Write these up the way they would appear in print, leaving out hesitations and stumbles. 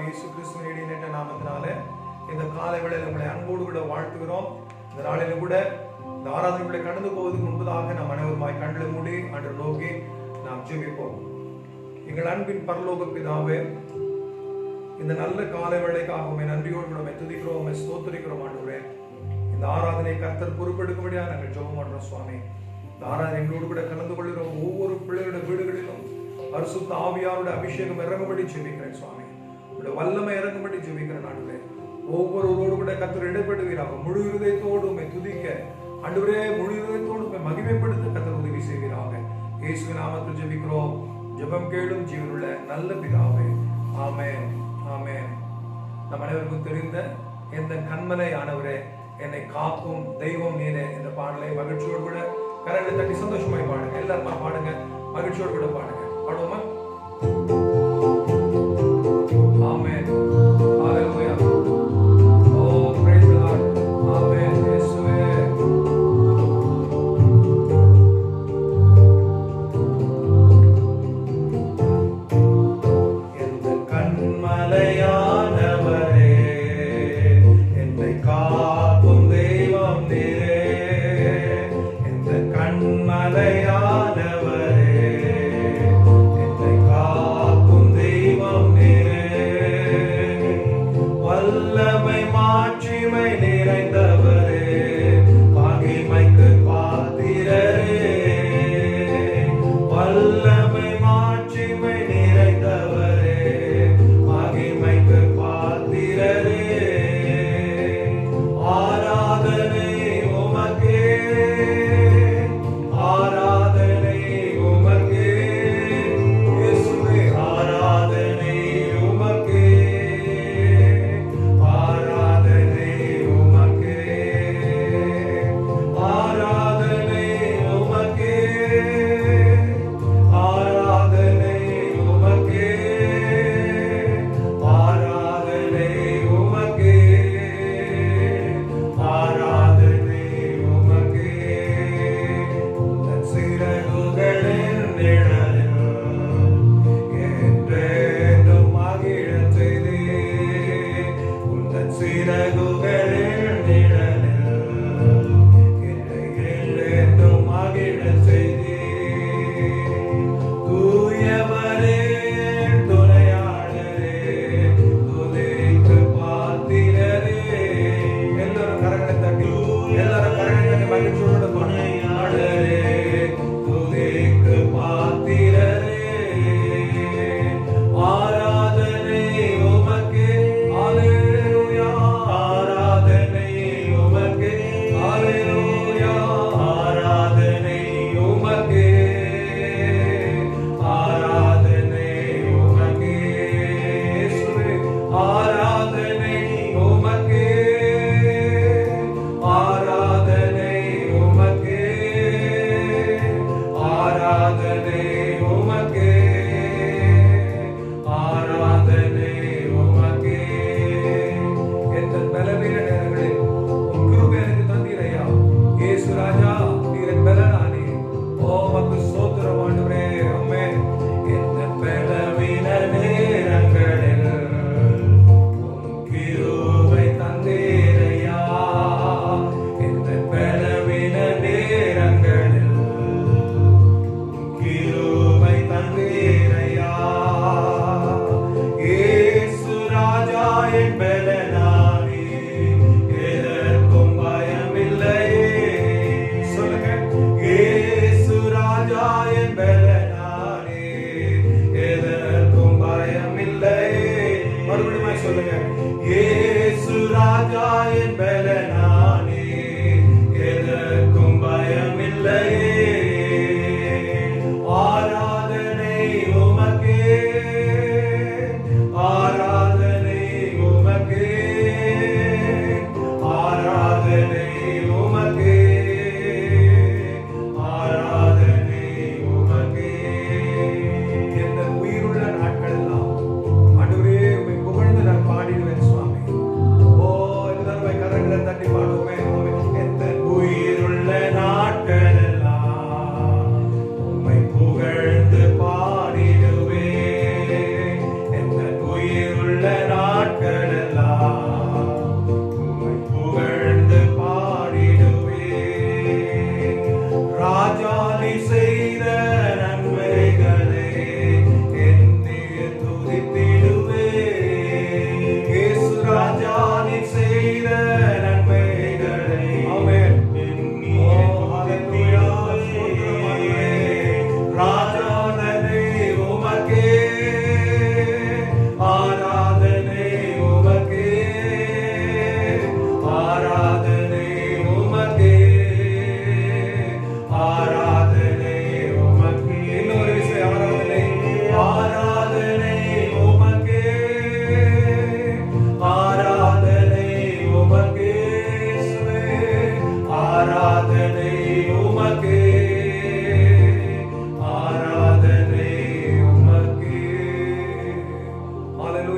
இயேசு கிறிஸ்துவின் இடையினேற்ற நாமத்தினாலே இந்த காலை வேளையில் உங்களை அன்போடு கூட வாழ்த்துகிறோம். இந்த நாளிலும் கூட இந்த ஆராதனைகளை கடந்து போவதற்கு முன்பதாக நாம் அனைவருமாய் கண்களை மூடி அன்று நோக்கி நாம் ஜெபிப்போம். எங்கள் அன்பின் பரலோக பிதாவே, இந்த நல்ல காலை வேளைக்காக உம்மை நன்றியோடு கூட துதிக்கிறோம், உம்மை ஸ்தோத்திரிக்கிறோம் ஆண்டவரே. இந்த ஆராதனை கர்த்தர் பொறுப்பெடுக்கும்படியாக நாங்கள் ஜெபம் பண்றோம் சுவாமி. இந்த ஆராதனை எங்களோடு கூட கலந்து கொள்கிறோம். ஒவ்வொரு பிள்ளைகளுடைய வீடுகளிலும் பரிசுத்த ஆவியாருடைய அபிஷேகம் இறங்கும்படி ஜெபிக்கிறேன் சுவாமி. உங்களுடைய வல்லமை இறங்கும்படி ஜெபிக்கிறேன் ஆண்டவரே. ஒவ்வொருவரோடு கூட கர்த்தர் இடைப்படுவீராக. முழு இருதயத்தோடு உம்மை துதிக்க ஆண்டவரே, முழு இருதயத்தோடு உம்மை மகிமைப்படுத்த கர்த்தர் உதவி செய்வீராக. இயேசுவின் நாமத்தில் ஜெபிக்கிறோம். ஜெபம் கேளும் ஜீவனுள்ள நல்ல பிதாவே, ஆமென், ஆமென். நம் அனைவருக்கும் தெரிந்த எந்த கண்மலை ஆனவரே, என்னை காக்கும் தெய்வம் நீனே என்ற பாடலை மகிழ்ச்சியோடு கூட கரங்களை தட்டி சந்தோஷமாய் பாடுங்க. எல்லாருமா பாடுங்க, மகிழ்ச்சியோடு கூட பாடுங்க. பாடுவோமா? ஆமென், ஹalleluya. Oh, praise the Lord. ஆமென். இயேசுவே எந்த கண்மலையானவரே, என்னை காக்கும் தெய்வம் நீரே. எந்த கண்மலையானவரே, என்னை காக்கும்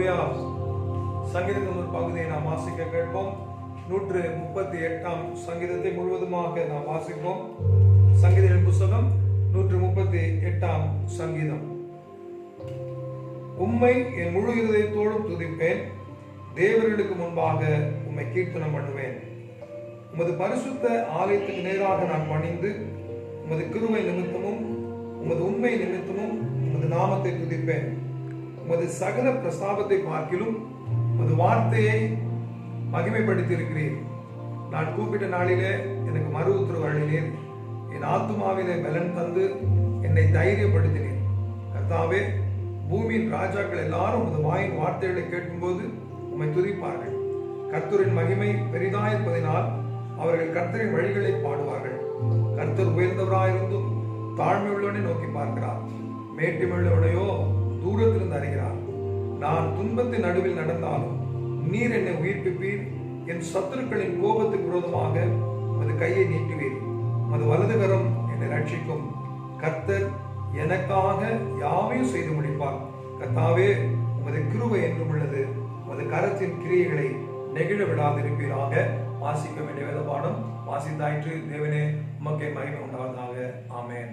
அல்லேலூயா. சங்கீதத்தின் ஒரு பகுதியை நாம் வாசிக்க கேட்போம். 138ஆம் சங்கீதத்தை முழுவதுமாக நாம் வாசிப்போம். சங்கீதத்தின் புத்தகம் 138ஆம் சங்கீதம். உம்மை என் முழு இருதயத்தோடும் துதிப்பேன், தேவர்களுக்கு முன்பாக உம்மை கீர்த்தனம் பண்ணுவேன். உமது பரிசுத்த ஆலயத்துக்கு நேராக நான் பணிந்து உமது கிருபை நிமித்தமும் உமது உண்மை நிமித்தமும் உமது நாமத்தை துதிப்பேன். உமது சகல பிரஸ்தாபத்தை பார்க்கிலும் உமது வார்த்தையை மகிமைப்படுத்தி இருக்கிறீர். நான் கூப்பிட்ட நாளிலே எனக்கு மறு உத்தரவு அருளினீர். என் ஆத்துமாவிலே பலன் தந்து என்னை தைரியப்படுத்தினீர். கர்த்தாவே, பூமியின் ராஜாக்கள் எல்லாரும் உமது வாயின் வார்த்தைகளை கேட்கும்போது உம்மை துதிப்பார்கள். கர்த்தரின் மகிமை பெரிதாயிருப்பதினால் அவர்கள் கர்த்தரின் வழிகளை பாடுவார்கள். கர்த்தர் உயர்ந்தவராயிருந்தும் தாழ்மை உள்ளவனை நோக்கி பார்க்கிறார், மேட்டிமையுள்ளவனையோ தூரத்திலிருந்து அறிகிறார். நான் துன்பத்தின் நடுவில் நடந்தாலும் நீர் என்னை உயிர்ப்பிப்பீர். என் சத்துருக்களின் கோபத்துக்கு விரோதமாக உமது கையை நீட்டுவீர். உமது வலதுகரம் என்னை ரட்சிக்கும். கர்த்தர் எனக்காக யாவையும் செய்து முடிப்பார். கர்த்தாவே, உமது கிருபை என்றும் உள்ளது. உமது கரத்தின் கிரியைகளை நெகிழ விடாதிருப்பீராக. வாசிக்க வேண்டிய வேத பாடம் வாசித்தாயிற்று. தேவனே, உமக்கே மகிமை உண்டாவதாக. ஆமென்.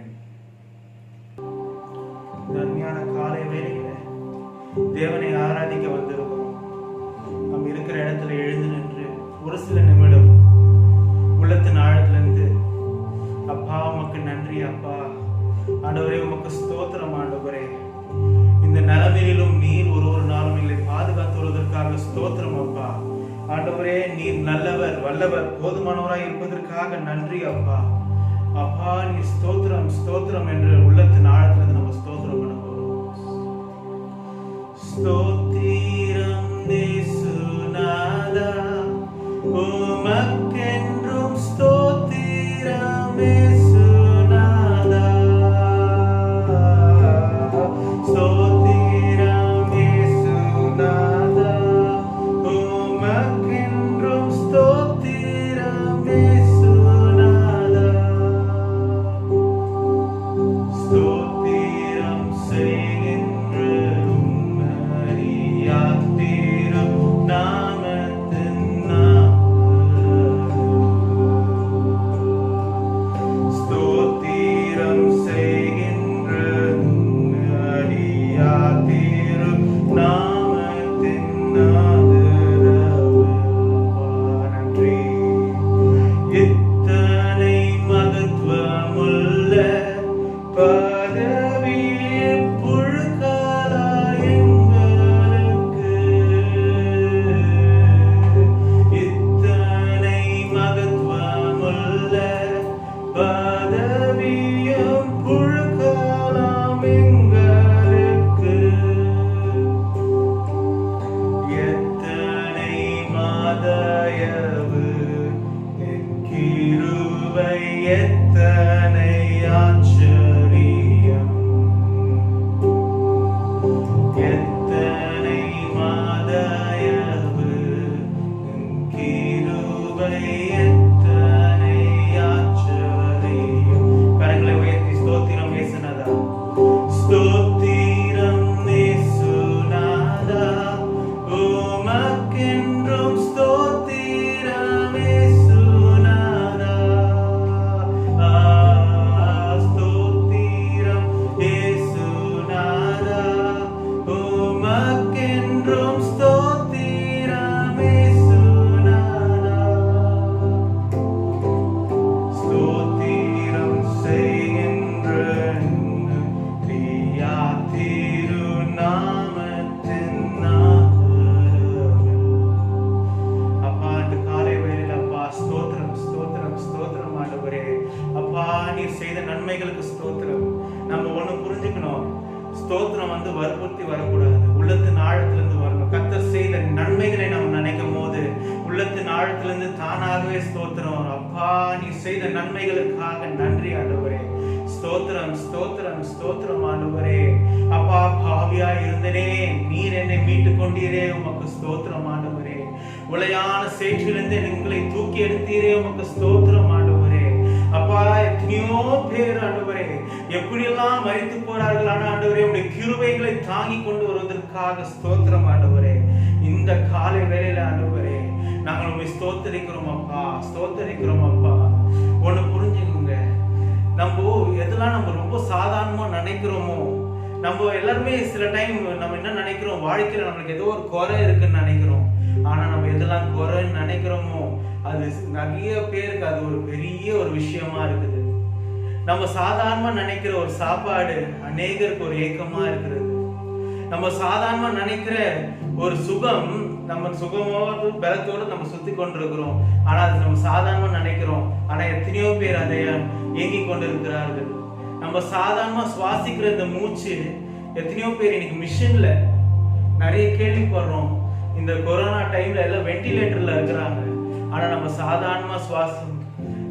அருமையான காலை வேளையில தேவனை ஆராதிக்க வந்திருக்கிறோம். நாம் இருக்கிற இடத்துல எழுந்து நின்று ஒரு சில நிமிடம் உள்ளத்தின் ஆழத்திலிருந்து, அப்பா உமக்கு நன்றி, அப்பா ஆண்டவரே உமக்கு ஸ்தோத்திரம். ஆண்டவரே, இந்த நிலைமையிலும் நீர் ஒரு நாளும் எங்களை பாதுகாத்து வருவதற்காக ஸ்தோத்திரம். அப்பா ஆண்டவரே, நீர் நல்லவர், வல்லவர், போதுமானவராய் இருப்பதற்காக நன்றி. அப்பா அப்பா நீர் ஸ்தோத்திரம் ஸ்தோத்திரம் என்று உள்ளத்தின் ஆழத்திலிருந்து நம்ம ஸ்தோத்திரம் பண்ண போறோம். ஸ்தோத்திரம் தேசுநாதா, உமக்கென்றும் ஸ்தோத்திரம் தேசுநாதா. ஸ்தோத்திரம் தேசுநாதா, உமக்கென்றும் ஸ்தோத்திரம் தேசுநாதா. ஸ்தோத்திரம் செய்கின்ற உம்மறியாத்திரம் நாமத்தின் ஸ்தோத்திரம் செய்கின்ற உம்மறியாத்திரம் நாமத்தின் நன்றி. இத்தனை மகத்துவமுள்ள பதவி புழுக்காலாய் எங்களுக்கு, இத்தனை மகத்துவமுள்ள பதவியும் புழுக்காலாம் எங்களுக்கு. எத்தனை மாதயவு என் கிருபை, எத்தனை ஆச்சரியம். எத்தனை மாதயவு என் கிருபை, எத்தனை ஆச்சரியம். கரங்களை உயர்த்தி ஸ்தோத்திரம் இயேசுநாதா, ஸ்தோத்திரம் இயேசுநாதா, உமக்கென்றும் ஸ்தோத்திரம் இயேசுநாதா. ஸ்தோத்திரம் இயேசுநாதா, உமக்கென்றும் ஸ்தோத்திரம் இயேசுநாதா. ஸ்தோத்திரம் செய்கின்ற திருநாமத்தின் அப்பா, இந்த காலை வேளையில அப்பா ஸ்தோத்திரம் ஸ்தோத்திரம் ஸ்தோத்திரம். ஆண்டவரே அப்பா, நீர் செய்த நன்மைகளுக்கு ஸ்தோத்திரம். நம்ம ஒண்ணு புரிஞ்சுக்கணும், ஸ்தோத்திரம் வற்புறுத்தி வரக்கூடாது, உள்ளத்தின் ஆழத்திலிருந்து வரணும். கர்த்தர் செய்த நன்மைகளை நம்ம நினைக்கும் போது உள்ளத்தின் ஆழத்திலிருந்து தானாகவே ஸ்தோத்திரம். அப்பா, நீ செய்த நன்மைகளுக்காக நன்றி ஆண்டவரே. ஸ்தோத்திரம் ஸ்தோத்திரம் ஸ்தோத்திரம் ஆண்டவரே. அப்பா, பாவியா இருந்தனே, நீர் என்னை மீட்டு கொண்டீரே, உமக்கு ஸ்தோத்திரம் ஆண்டவரே. உளையான சேற்றிலிருந்து எங்களை தூக்கி எடுத்தீரே, உமக்கு ஸ்தோத்திரம் ஆண்டவரே. அப்பா, எத்தனையோ பேர் ஆண்டவரே எப்படியெல்லாம் மரித்து போறார்கள், ஆனா ஆண்டவரே உடைய கிருபைகளை தாங்கி கொண்டு வருவதற்காக ஸ்தோத்திரம் ஆண்டவரே. இந்த காலை வேளையில ஆண்டவரே நாங்கள் உண்மை ஸ்தோத்தரிக்கிறோம் அப்பா, ஸ்தோத்தரிக்கிறோம் அப்பா. ஒண்ணு புரிஞ்சுக்கோங்க, நம்ம எதெல்லாம் நம்ம ரொம்ப சாதாரணமா நினைக்கிறோமோ, நம்ம எல்லாருமே சில டைம் நம்ம என்ன நினைக்கிறோம், வாழ்க்கையில நம்மளுக்கு ஏதோ ஒரு குறை இருக்குன்னு நினைக்கிறோம். ஆனா நம்ம எதெல்லாம் குறைன்னு நினைக்கிறோமோ அது நிறைய பேருக்கு அது ஒரு பெரிய ஒரு விஷயமா இருக்குது. நம்ம சாதாரணமா நினைக்கிற ஒரு சாப்பாடு அநேகருக்கு ஒரு ஏக்கமா இருக்கிறது. நம்ம சாதாரணமா நினைக்கிற ஒரு சுகம், நம்ம சுகமோடு பலத்தோடு நம்ம சுத்தி கொண்டிருக்கிறோம். ஆனா அது நம்ம சாதாரணமா நினைக்கிறோம். ஆனா எத்தனையோ பேர் அதை ஏங்கி கொண்டிருக்கிறார்கள். நம்ம சாதாரணமா சுவாசிக்கிற இந்த மூச்சு எத்தனையோ பேர் இன்னைக்கு மிஷின்ல நிறைய கேள்விப்படுறோம். இந்த கொரோனா டைம்ல எல்லாம் வெண்டிலேட்டர்ல இருக்கிறாங்க. ஆனா நம்ம சாதாரணமா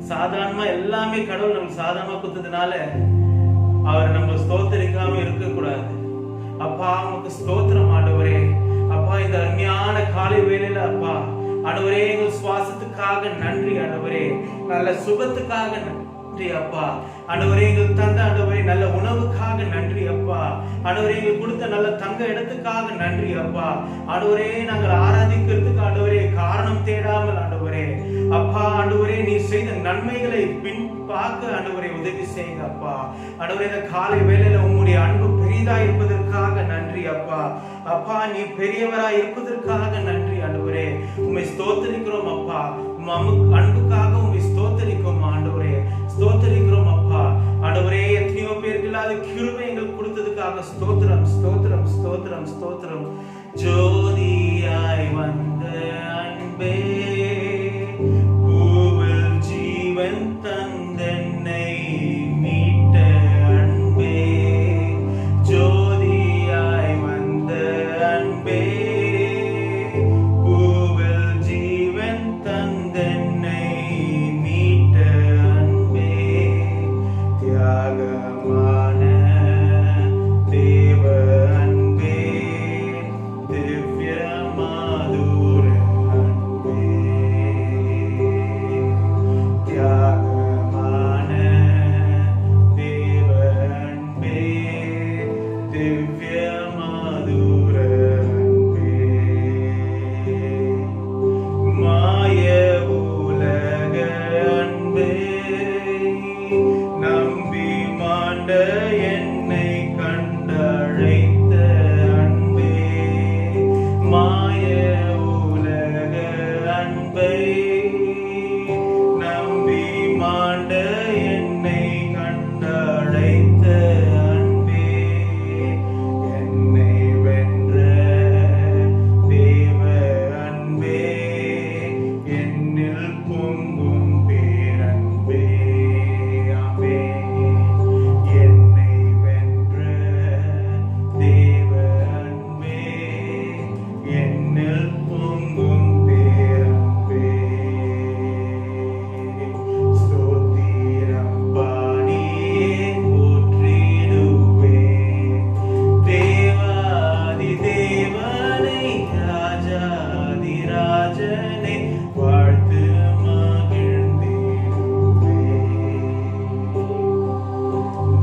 சாதாரணமா எல்லாமே கடவுள் நமக்கு சாதாரணமா கொடுத்ததுனால அவர் நம்ம ஸ்தோத்தரிக்காம இருக்க கூடாது. அப்பா நமக்கு ஸ்தோத்திரம் ஆண்டவரே. அப்பா இந்த அருமையான காலை வேளையில அப்பா ஆண்டவரே எங்கள் சுவாசத்துக்காக நன்றி ஆண்டவரே, நல்ல சுகத்துக்காக நன்றி அப்பா ஆண்டவரே, எங்களுக்கு தந்த ஆண்டவரே நல்ல உணவுக்காக நன்றி அப்பா ஆண்டவரே, எங்களுக்கு கொடுத்த நல்ல தங்க இடத்துக்காக நன்றி அப்பா ஆண்டவரே, நாங்கள் ஆராதிக்கிறதுக்கு ஆண்டவரே காரணம் தேடாமல் ஆண்டவரே அப்பா ஆண்டவரே நீ செய்த நன்மைகளை பின் பார்க்க ஆண்டவரே உதவி செய்யுங்க அப்பா ஆண்டவரே. இந்த காலை வேளையில உங்களுடைய அன்பு பெரிதா இருப்பதற்காக நன்றி அப்பா அப்பா, நீ பெரியவரா இருப்பதற்காக நன்றி ஆண்டவரே. உம்மை ஸ்தோத்தரிக்கிறோம் அப்பா, அன்புக்காக உம்மை ஸ்தோத்தரிக்கிறோம் ஆண்டவரே, ஸ்தோத்தரிக்கிறோம் அப்பா ஆண்டவரே. எத்தனையோ பேருக்கு இல்லாத கிருபை எங்களுக்கு கொடுத்ததுக்காக ஸ்தோத்திரம் ஸ்தோத்திரம் ஸ்தோத்திரம் ஸ்தோத்திரம். ஜோதியாய் வந்த அன்பே, பூவில் ஜீவன் தந்தென்னை மீட்ட அன்பே, ஜோதியாய் வந்த அன்பே, பூவில் ஜீவன் தந்தென்னை மீட்ட அன்பே, தியாகமான தேவ அன்பே, திவ்ய மாதுர அன்பே, தியாகமான தேவ அன்பே, திவ்ய மாதுர அன்பே, மாய உலக அன்பே, நம்பி மாண்ட என்னை கண்டழைத்த அன்பே, மாய உலக அன்பை நம்பி மாண்ட என்னை கண்டழைத்த அன்பே, என்னை வென்ற தேவ அன்பே, என்னில் பொங்கும் பேரன்பே, ஆமே. என்னை வென்ற தேவ அன்பே, என்னில் பொங்கும் பேரன்பே, ஸ்தோத்திரம் பாடியே போற்றிடுவே, தேவாதி தேவனை ராஜாதி ராஜனை வாழ்த்து மகிழ்ந்திடுவே,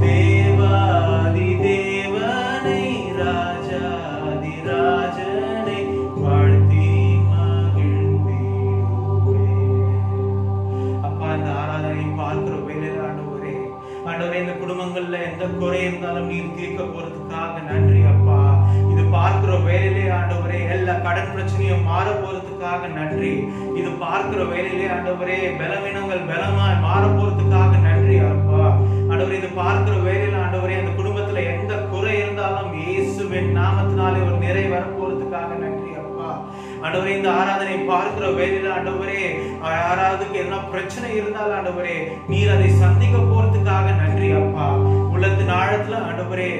தேவாதி தேவனை ராஜாதி ராஜனை வாழ்த்தி மகிழ்ந்திடுவே. அப்பா இந்த ஆராதனை பார்க்கிற வேலையில ஆண்டவரே ஆண்டவரே, இந்த குடும்பங்கள்ல எந்த குறை இருந்தாலும் நீர் தீர்க்க போறதுக்காக நன்றி அப்பா. இது பார்க்கிற வேலையிலே ஆண்டவரே எல்லா கடன் பிரச்சனையும் மாற போறதுக்காக நன்றி. இது பார்க்கிற வேலையிலே ஆண்டவரே பலவீனங்கள் பலமாய் மாற போறதுக்காக நன்றி அப்பா ஆண்டவரே. இது பார்க்கிற வேலையில ஆண்டவரே அந்த குடும்பத்துல எந்த குறை இருந்தாலும் இயேசுவின் நாமத்தினாலே ஒரு நிறை வர போறதுக்காக நன்றி அப்பா ஆண்டவரே. இந்த ஆராதனை பார்க்கிற வேலையில ஆண்டவரே யாராவதுக்கு என்ன பிரச்சனை இருந்தாலும் ஆண்டவரே நீர் அதை சந்திக்க போறதுக்காக நன்றி அப்பா. உள்ளத்தின் ஆழத்துல ஆண்டவரே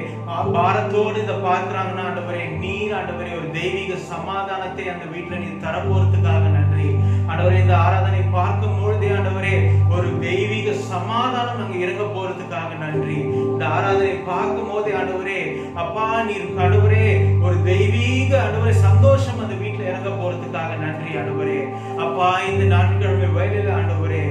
பாரத்தோடு இதை பார்க்கிறாங்கன்னா ஆண்டவரே நீர் ஆண்டவரே ஒரு தெய்வீக சமாதானத்தை அந்த வீட்டுல நீர் தர போறதுக்காக நன்றி ஆண்டவரே. இந்த ஆராதனை பார்க்கும் பொழுதே ஆண்டவரே ஒரு தெய்வீக சமாதானம் அங்க இறங்க போறதுக்காக நன்றி. இந்த ஆராதனை பார்க்கும் போதே ஆண்டவரே அப்பா நீர் ஆண்டவரே ஒரு தெய்வீக ஆண்டவரே சந்தோஷம் அந்த வீட்டுல இறங்க போறதுக்காக நன்றி ஆண்டவரே அப்பா. இந்த ஞாயிற்றுக்கிழமை வேலையில ஆண்டவரே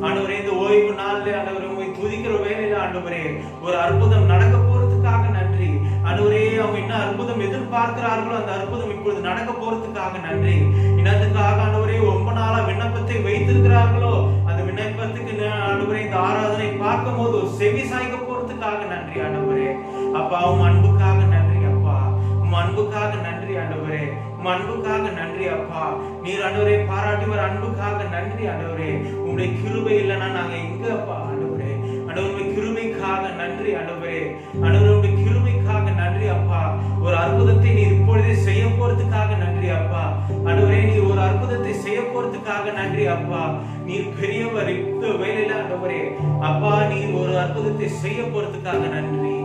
ஆண்டவரே இந்த ஓய்வு நாள்ல ஆண்டவரே துதிக்கிற வேலையில ஆண்டவரே ஒரு அற்புதம் நடக்க போறதுக்காக நன்றி ஆண்டவரே. அவங்க என்ன அற்புதம் எதிர்பார்க்கிறார்களோ அந்த அற்புதம் இப்பொழுது நடக்க போறதுக்காக நன்றி. இன்னதுக்காக ஆண்டவரே ரொம்ப நாளா விண்ணப்பத்தை வைத்திருக்கிறார்களோ அந்த விண்ணப்பத்துக்கு ஆண்டவரே இந்த ஆராதனை பார்க்கும் போது ஒரு செவி சாய்க்க போறதுக்காக நன்றி ஆண்டவரே. அப்பா உம் அன்புக்காக நன்றி அப்பா, உம் அன்புக்காக நன்றி ஆண்டவரே, உம் அன்புக்காக நன்றி அப்பா. நீர் ஆண்டவரே பாராட்டுவர் அன்புக்காக நன்றி ஆண்டவரே. உங்களுடைய கிருபை இல்லைன்னா நாங்க எங்க அப்பா ஆண்டவரே. ஆண்டவருடைய கிருபைக்காக நன்றி ஆண்டவரே. ஆண்டவருடைய கிருபைக்காக நன்றி அப்பா. ஒரு அற்புதத்தை நீர் இப்பொழுதே செய்ய போறதுக்காக நன்றி அப்பா. ஆண்டவரே நீர் ஒரு அற்புதத்தை செய்ய போறதுக்காக நன்றி அப்பா. நீர் பெரியவர் இந்த வேலையில ஆண்டவரே அப்பா. நீர் ஒரு அற்புதத்தை செய்ய போறதுக்காக நன்றி.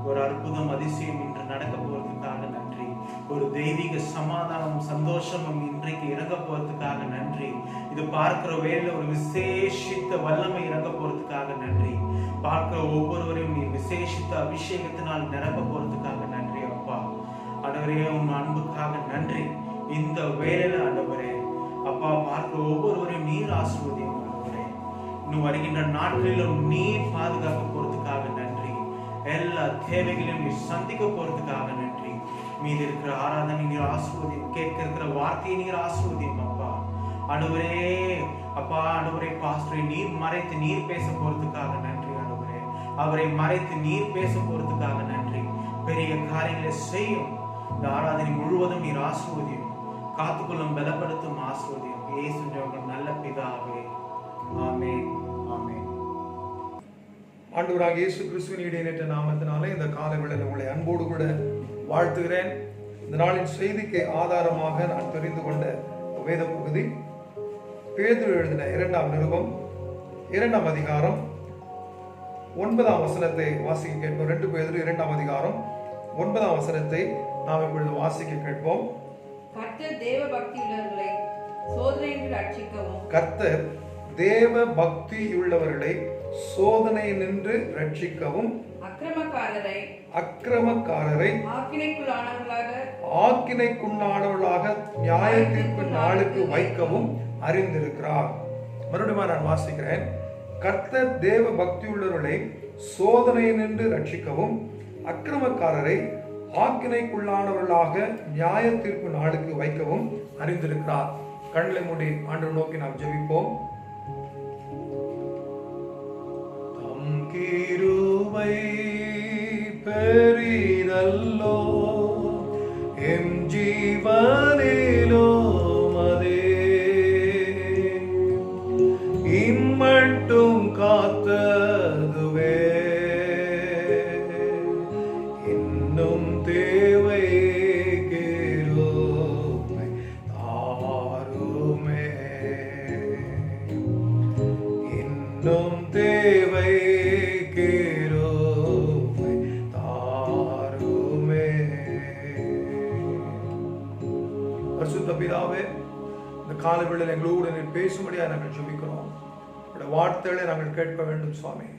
ஒரு அற்புதம் அதிசயம் இன்று நடக்க போறதுக்காக நன்றி. ஒரு தெய்வீக சமாதானமும் சந்தோஷமும் இன்றைக்கு இறங்க போறதுக்காக நன்றி. இது பார்க்கிற வேளையில ஒரு விசேஷித்த வல்லமை இறங்க போறதுக்காக நன்றி. பார்க்கிற ஒவ்வொருவரையும் நீ விசேஷித்த அபிஷேகத்தினால் நிரப்ப போறதுக்காக நன்றி அப்பா. ஆண்டவரே உன் அன்புக்காக நன்றி. இந்த வேளையில ஆண்டவரே அப்பா பார்க்கிற ஒவ்வொருவரையும் நீர் ஆசீர்வதியும் ஆண்டவரே. இன்னும் வருகின்ற நாட்களிலும் நீர் பாதுகாக்க போறதுக்காக நன்றி. எல்லா தேவைகளையும் நீ சந்திக்க போறதுக்காக நன்றி. மீது இருக்கிற ஆராதனை நீர் ஆசீர்வதியும், கேட்க இருக்கிற வார்த்தையை நீர் ஆசீர்வதியும் அப்பா. ஆண்டவரே அப்பா, ஆண்டவரே பாஸ்டரை நீர் மறைத்து நீர் பேச போறதுக்காக நன்றி ஆண்டவரே. அவரை மறைத்து நீர் பேச போறதுக்காக நன்றி. பெரிய காரியங்களை செய்யும். இந்த ஆராதனை முழுவதும் நீர் ஆசீர்வதியும், காத்துக்கொள்ளும், பலப்படுத்தும் ஆசீர்வதியும். இயேசுவின் நல்ல பிதாவே, ஆமென், ஆமென். ஆண்டவராகிய இயேசு கிறிஸ்துவின் இடையற்ற நாமத்தினாலே இந்த காலை வேளையில் உங்களை அன்போடு கூட வாழ்த்துகிறேன். இந்த நாளின் செய்திக்கு ஆதாரமாக நான் தெரிந்து கொண்ட வேத பகுதி பேதுரு எழுதின 2ஆம் நிருபம் 2ஆம் அதிகாரம் 9ஆம் வசனத்தை வாசிக்க கேட்போம். 2 பேதுரு 2ஆம் அதிகாரம் 9ஆம் வசனத்தை நாம் இப்பொழுது வாசிக்க கேட்போம். கர்த்தர் தேவ பக்தியுள்ளவர்களை சோதனையின்றி ரட்சிக்கவும், கர்த்தர் தேவ பக்தியுள்ளவர்களை சோதனை நின்று ரட்சிக்கவும், அக்கிரமக்காரரை ஆக்கினைக்குள்ளானவர்களாக நியாய தீர்ப்பு நாளுக்கு வைக்கவும் அறிந்திருக்கிறார். மறுபடியும் நான் வாசிக்கிறேன். கர்த்தர் தேவ பக்தியுள்ளவர்களை சோதனை நின்று ரட்சிக்கவும், அக்கிரமக்காரரை ஆக்கினைக்குள்ளானவர்களாக நியாய தீர்ப்பு நாளுக்கு வைக்கவும் அறிந்திருக்கிறார். கண்களை மூடி ஆண்டவரை நோக்கி நாம் ஜெபிப்போம். கிருபை பெரிதல்லோ எம் ஜீவனிலோ மதே, இம்மட்டும் காத்ததுவே இன்னும் தேவை கிருபை தாருமே. பரிசுத்த பிதாவே, இந்த காலவேளையில் எங்களோடு நீர் பேசும்படியா நாங்கள் ஜெபிக்கிறோம். வார்த்தைகளை நாங்கள் கேட்க வேண்டும் சுவாமி.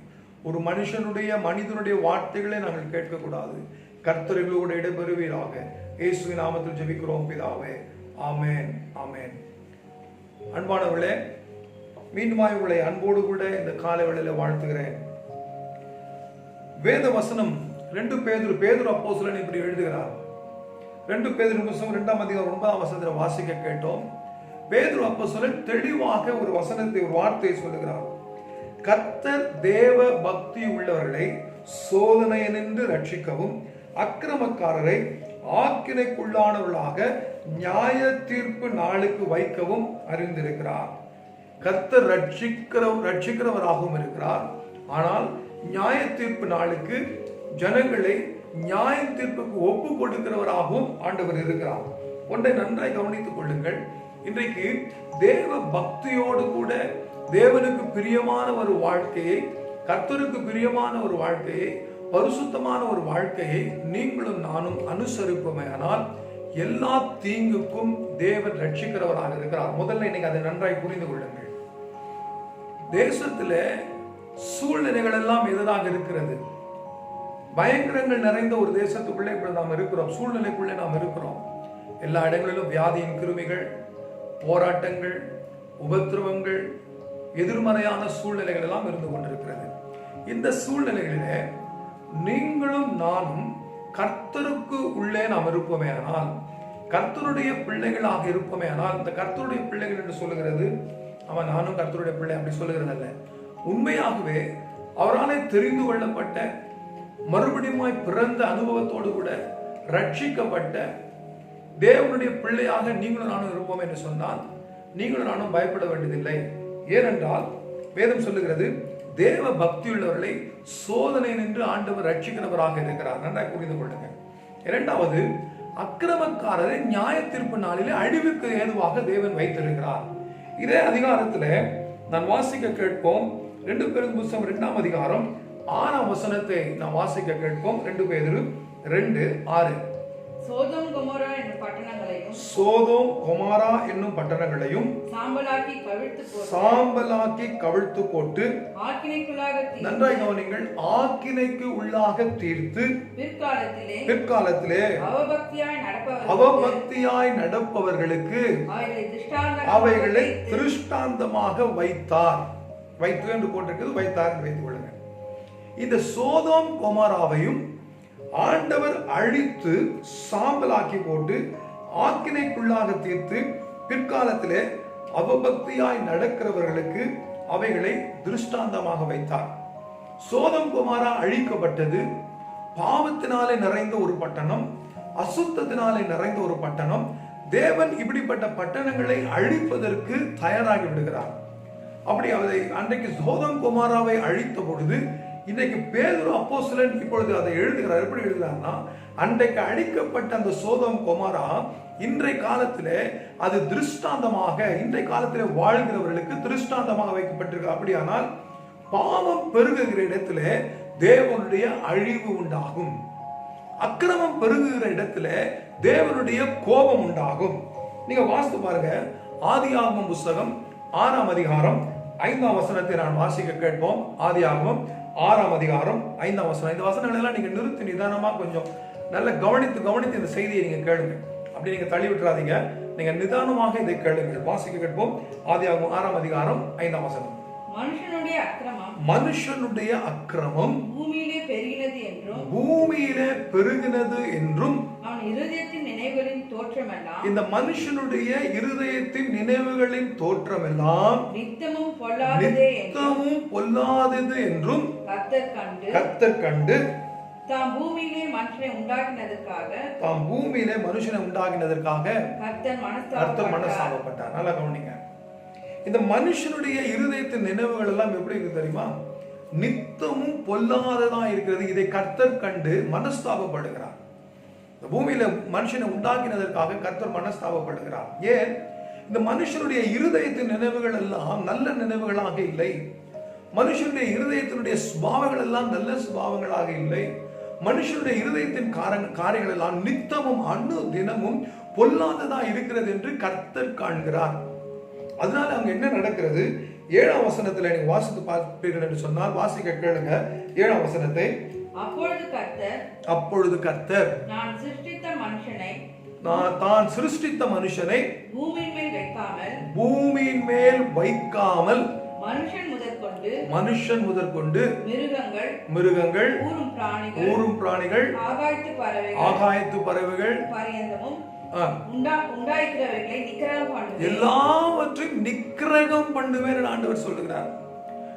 ஒரு மனிதனுடைய வார்த்தைகளை நாங்கள் கேட்கக்கூடாது. கர்த்தர் எங்களோடு இடைபெறுவீராக. இயேசுவின் நாமத்தில் ஜெபிக்கிறோம் பிதாவே. ஆமென், ஆமென். அன்பானவர்களே, மீண்டுமாய் உங்களை அன்போடு கூட இந்த காலை வேளையில வாழ்த்துகிறேன். வேத வசனம் 2 பேதுரு அப்போஸ்தலன் இப்படி எழுதுகிறார். 2 பேதுரு புத்தகம் 2ஆம் அதிகாரம் 9ஆம் வசனத்தை வாசிக்க கேட்டோம். பேதுரு அப்போஸ்தலன் தெளிவாக ஒரு வசனத்தை, ஒரு வார்த்தையை சொல்லுகிறார். கர்த்தர் தேவ பக்தி உள்ளவர்களை சோதனையினின்று ரட்சிக்கவும் அக்கிரமக்காரரை ஆக்கினைக்குள்ளானவர்களாக நியாய தீர்ப்பு நாளுக்கு வைக்கவும் அறிந்திருக்கிறார். கர்த்தர் ரட்சிக்கிறவராகவும் இருக்கிறார். ஆனால் நியாய தீர்ப்பு நாளுக்கு ஜனங்களை நியாய தீர்ப்புக்கு ஒப்பு கொடுக்கிறவராகவும் ஆண்டவர் இருக்கிறார். ஒன்றை நன்றாய் கவனித்துக் கொள்ளுங்கள். இன்றைக்கு தேவ பக்தியோடு கூட தேவனுக்கு பிரியமான ஒரு வாழ்க்கையை, கர்த்தருக்கு பிரியமான ஒரு வாழ்க்கையை, பரிசுத்தமான ஒரு வாழ்க்கையை நீங்களும் நானும் அனுசரிப்போமேயானால் எல்லா தீங்குக்கும் தேவன் ரட்சிக்கிறவராக இருக்கிறார். முதல்ல இன்னைக்கு அதை நன்றாய் புரிந்து கொள்ளுங்கள். தேசத்துல சூழ்நிலைகள் எல்லாம் எதிராக இருக்கிறது. பயங்கரங்கள் நிறைந்த ஒரு தேசத்துக்குள்ளே இப்ப நாம் இருக்கிறோம். சூழ்நிலைக்குள்ளே நாம் இருக்கிறோம். எல்லா இடங்களிலும் வியாதியின் கிருமிகள், போராட்டங்கள், உபத்திரவங்கள், எதிர்மறையான சூழ்நிலைகள் எல்லாம் இருந்து கொண்டிருக்கிறது. இந்த சூழ்நிலைகளிலே நீங்களும் நானும் கர்த்தருக்கு உள்ளே நாம் இருப்போமே ஆனால், கர்த்தருடைய பிள்ளைகளாக இருப்போமே ஆனால், இந்த கர்த்தருடைய பிள்ளைகள் என்று சொல்லுகிறது அவன் நானும் கர்த்தருடைய பிள்ளை அப்படி சொல்லுகிறது அல்ல. உண்மையாகவே அவராலே தெரிந்து கொள்ளப்பட்ட, மறுபடியும் பிறந்த அனுபவத்தோடு கூட ரட்சிக்கப்பட்ட தேவனுடைய பிள்ளையாக நீங்களும் நானும் இருப்போம் என்று சொன்னால் நீங்களும் நானும் பயப்பட வேண்டியதில்லை. ஏனென்றால் வேதம் சொல்லுகிறது, தேவ பக்தியுள்ளவர்களை சோதனை நின்று ஆண்டவர் ரட்சிக்கிறவராக இருக்கிறார். நன்றாக புரிந்து கொள்ளுங்க. இரண்டாவது, அக்கிரமக்காரரை நியாய தீர்ப்பு நாளிலே அழிவுக்கு ஏதுவாக தேவன் வைத்திருக்கிறார். இதே அதிகாரத்துல நான் வாசிக்க கேட்போம். 2 பேதுரு புத்தகம் 2ஆம் அதிகாரம் 6ஆம் வசனத்தை நாம் வாசிக்க கேட்போம். 2 பேதுரு 2:6. சோதோம் கொமோரா என்னும் பட்டணங்களையும் சாம்பலாக்கி கவிழ்த்து போட்டு நன்றாய் கவனிங்கள், ஆக்கினைக்கு உள்ளாக தீர்த்து பிற்காலத்திலே அவபக்தியாய் நடப்பவர்களுக்கு அவைகளை திருஷ்டாந்தமாக வைத்தார். வைத்து என்று போட்டிருக்கிறது, வைத்தார் என்று வைத்துக் கொள்ளுங்கள். இந்த சோதோம் கொமோராவையும் ஆண்டவர் அழித்து சாம்பலாக்கி போட்டு ஆக்கினைக்குள்ளாக தீர்த்து பிற்காலத்திலே அவபக்தியாய் நடக்கிறவர்களுக்கு அவைகளை திருஷ்டாந்தமாக வைத்தார். சோதம் குமாரா அழிக்கப்பட்டது பாவத்தினாலே நிறைந்த ஒரு பட்டணம், அசுத்தத்தினாலே நிறைந்த ஒரு பட்டணம். தேவன் இப்படிப்பட்ட பட்டணங்களை அழிப்பதற்கு தயாராகி விடுகிறார். அப்படி அதை அன்றைக்கு சோதம் குமாராவை அழித்த பொழுது இன்றைக்கு பேதுரு அப்போஸ்தலன் இப்பொழுது அதை எழுதுகிறார். எப்படி எழுதுகிறார்னா, அன்றைக்கு அழிக்கப்பட்ட அந்த சோதம் கொமாரா இன்றைய காலத்திலே அது திருஷ்டாந்தமாக, இன்றைய காலத்திலே வாழ்கிறவர்களுக்கு திருஷ்டாந்தமாக வைக்கப்பட்டிருக்கு. அப்படியானால் பாவம் பெருகுகிற இடத்திலே தேவனுடைய அழிவு உண்டாகும், அக்கிரமம் பெருகுகிற இடத்திலே தேவனுடைய கோபம் உண்டாகும். நீங்க வாசித்து பாருங்க, ஆதியாகமம் புத்தகம் 6ஆம் அதிகாரம் 5ஆம் வசனத்தை நான் வாசிக்க கேட்போம். ஆதியாகமம் 6ஆம் அதிகாரம் 5ஆம் வசனம். இந்த வசனங்கள் எல்லாம் நீங்க நிறுத்தி நிதானமா கொஞ்சம் நல்ல கவனித்து இந்த செய்தியை நீங்க கேளுங்க. அப்படி நீங்க தள்ளி விட்டுறாதீங்க, நீங்க நிதானமாக இதை கேளுங்கள். வாசிக்க கேட்போம். ஆதியாகமம் 6ஆம் அதிகாரம் 5ஆம் வசனம். மனுஷனுடைய அக்கிரமம் பூமியிலே பெருகினது என்றும் இந்த மனுஷனுடைய இருதயத்தின் நினைவுகளின் தோற்றமெல்லாம் நித்தமும் பொல்லாதது என்றும் கர்த்தர் கண்டு தாம் பூமியிலே மனுஷனை உண்டாக்கினதற்காக கர்த்தர் மனஸ்தாபப்பட்டார். நல்லா கவனிங்க, இந்த மனுஷனுடைய இருதயத்தின் நினைவுகள் எல்லாம் எப்படி இருக்கு தெரியுமா? நித்தமும் பொல்லாததா இருக்கிறது. இதை கர்த்தர் கண்டு மனஸ்தாபப்படுகிறார். இந்த பூமியில மனுஷனை உண்டாக்கினதற்காக கர்த்தர் மனஸ்தாபப்படுகிறார். ஏன்? இந்த மனுஷனுடைய இருதயத்தின் நினைவுகள் எல்லாம் நல்ல நினைவுகளாக இல்லை, மனுஷனுடைய இருதயத்தினுடைய சுபாவங்கள் எல்லாம் நல்ல சுபாவங்களாக இல்லை. மனுஷனுடைய இருதயத்தின் காரியங்கள் எல்லாம் நித்தமும் அணு தினமும் பொல்லாததா இருக்கிறது என்று கர்த்தர் காண்கிறார். அதனால அங்க என்ன நடக்கிறது? 7ஆம் வசனத்துல நீங்க வாசித்து பார்ப்பீர்கள் என்று சொன்னால், வாசிக்க கேளுங்க 7ஆம் வசனத்தை. அப்பொழுது கர்த்தர் நான் சிருஷ்டித்த மனுஷனை பூமியின் மேல் வைக்காமல் மனுஷன் முதற்கொண்டு மிருகங்கள், ஊரும் பிராணிகள், ஆகாயத்து பறவைகள் எல்லாவற்றையும் நிக்கிரகம் பண்ணுவேன் ஆண்டவர் சொல்லுகிறார்.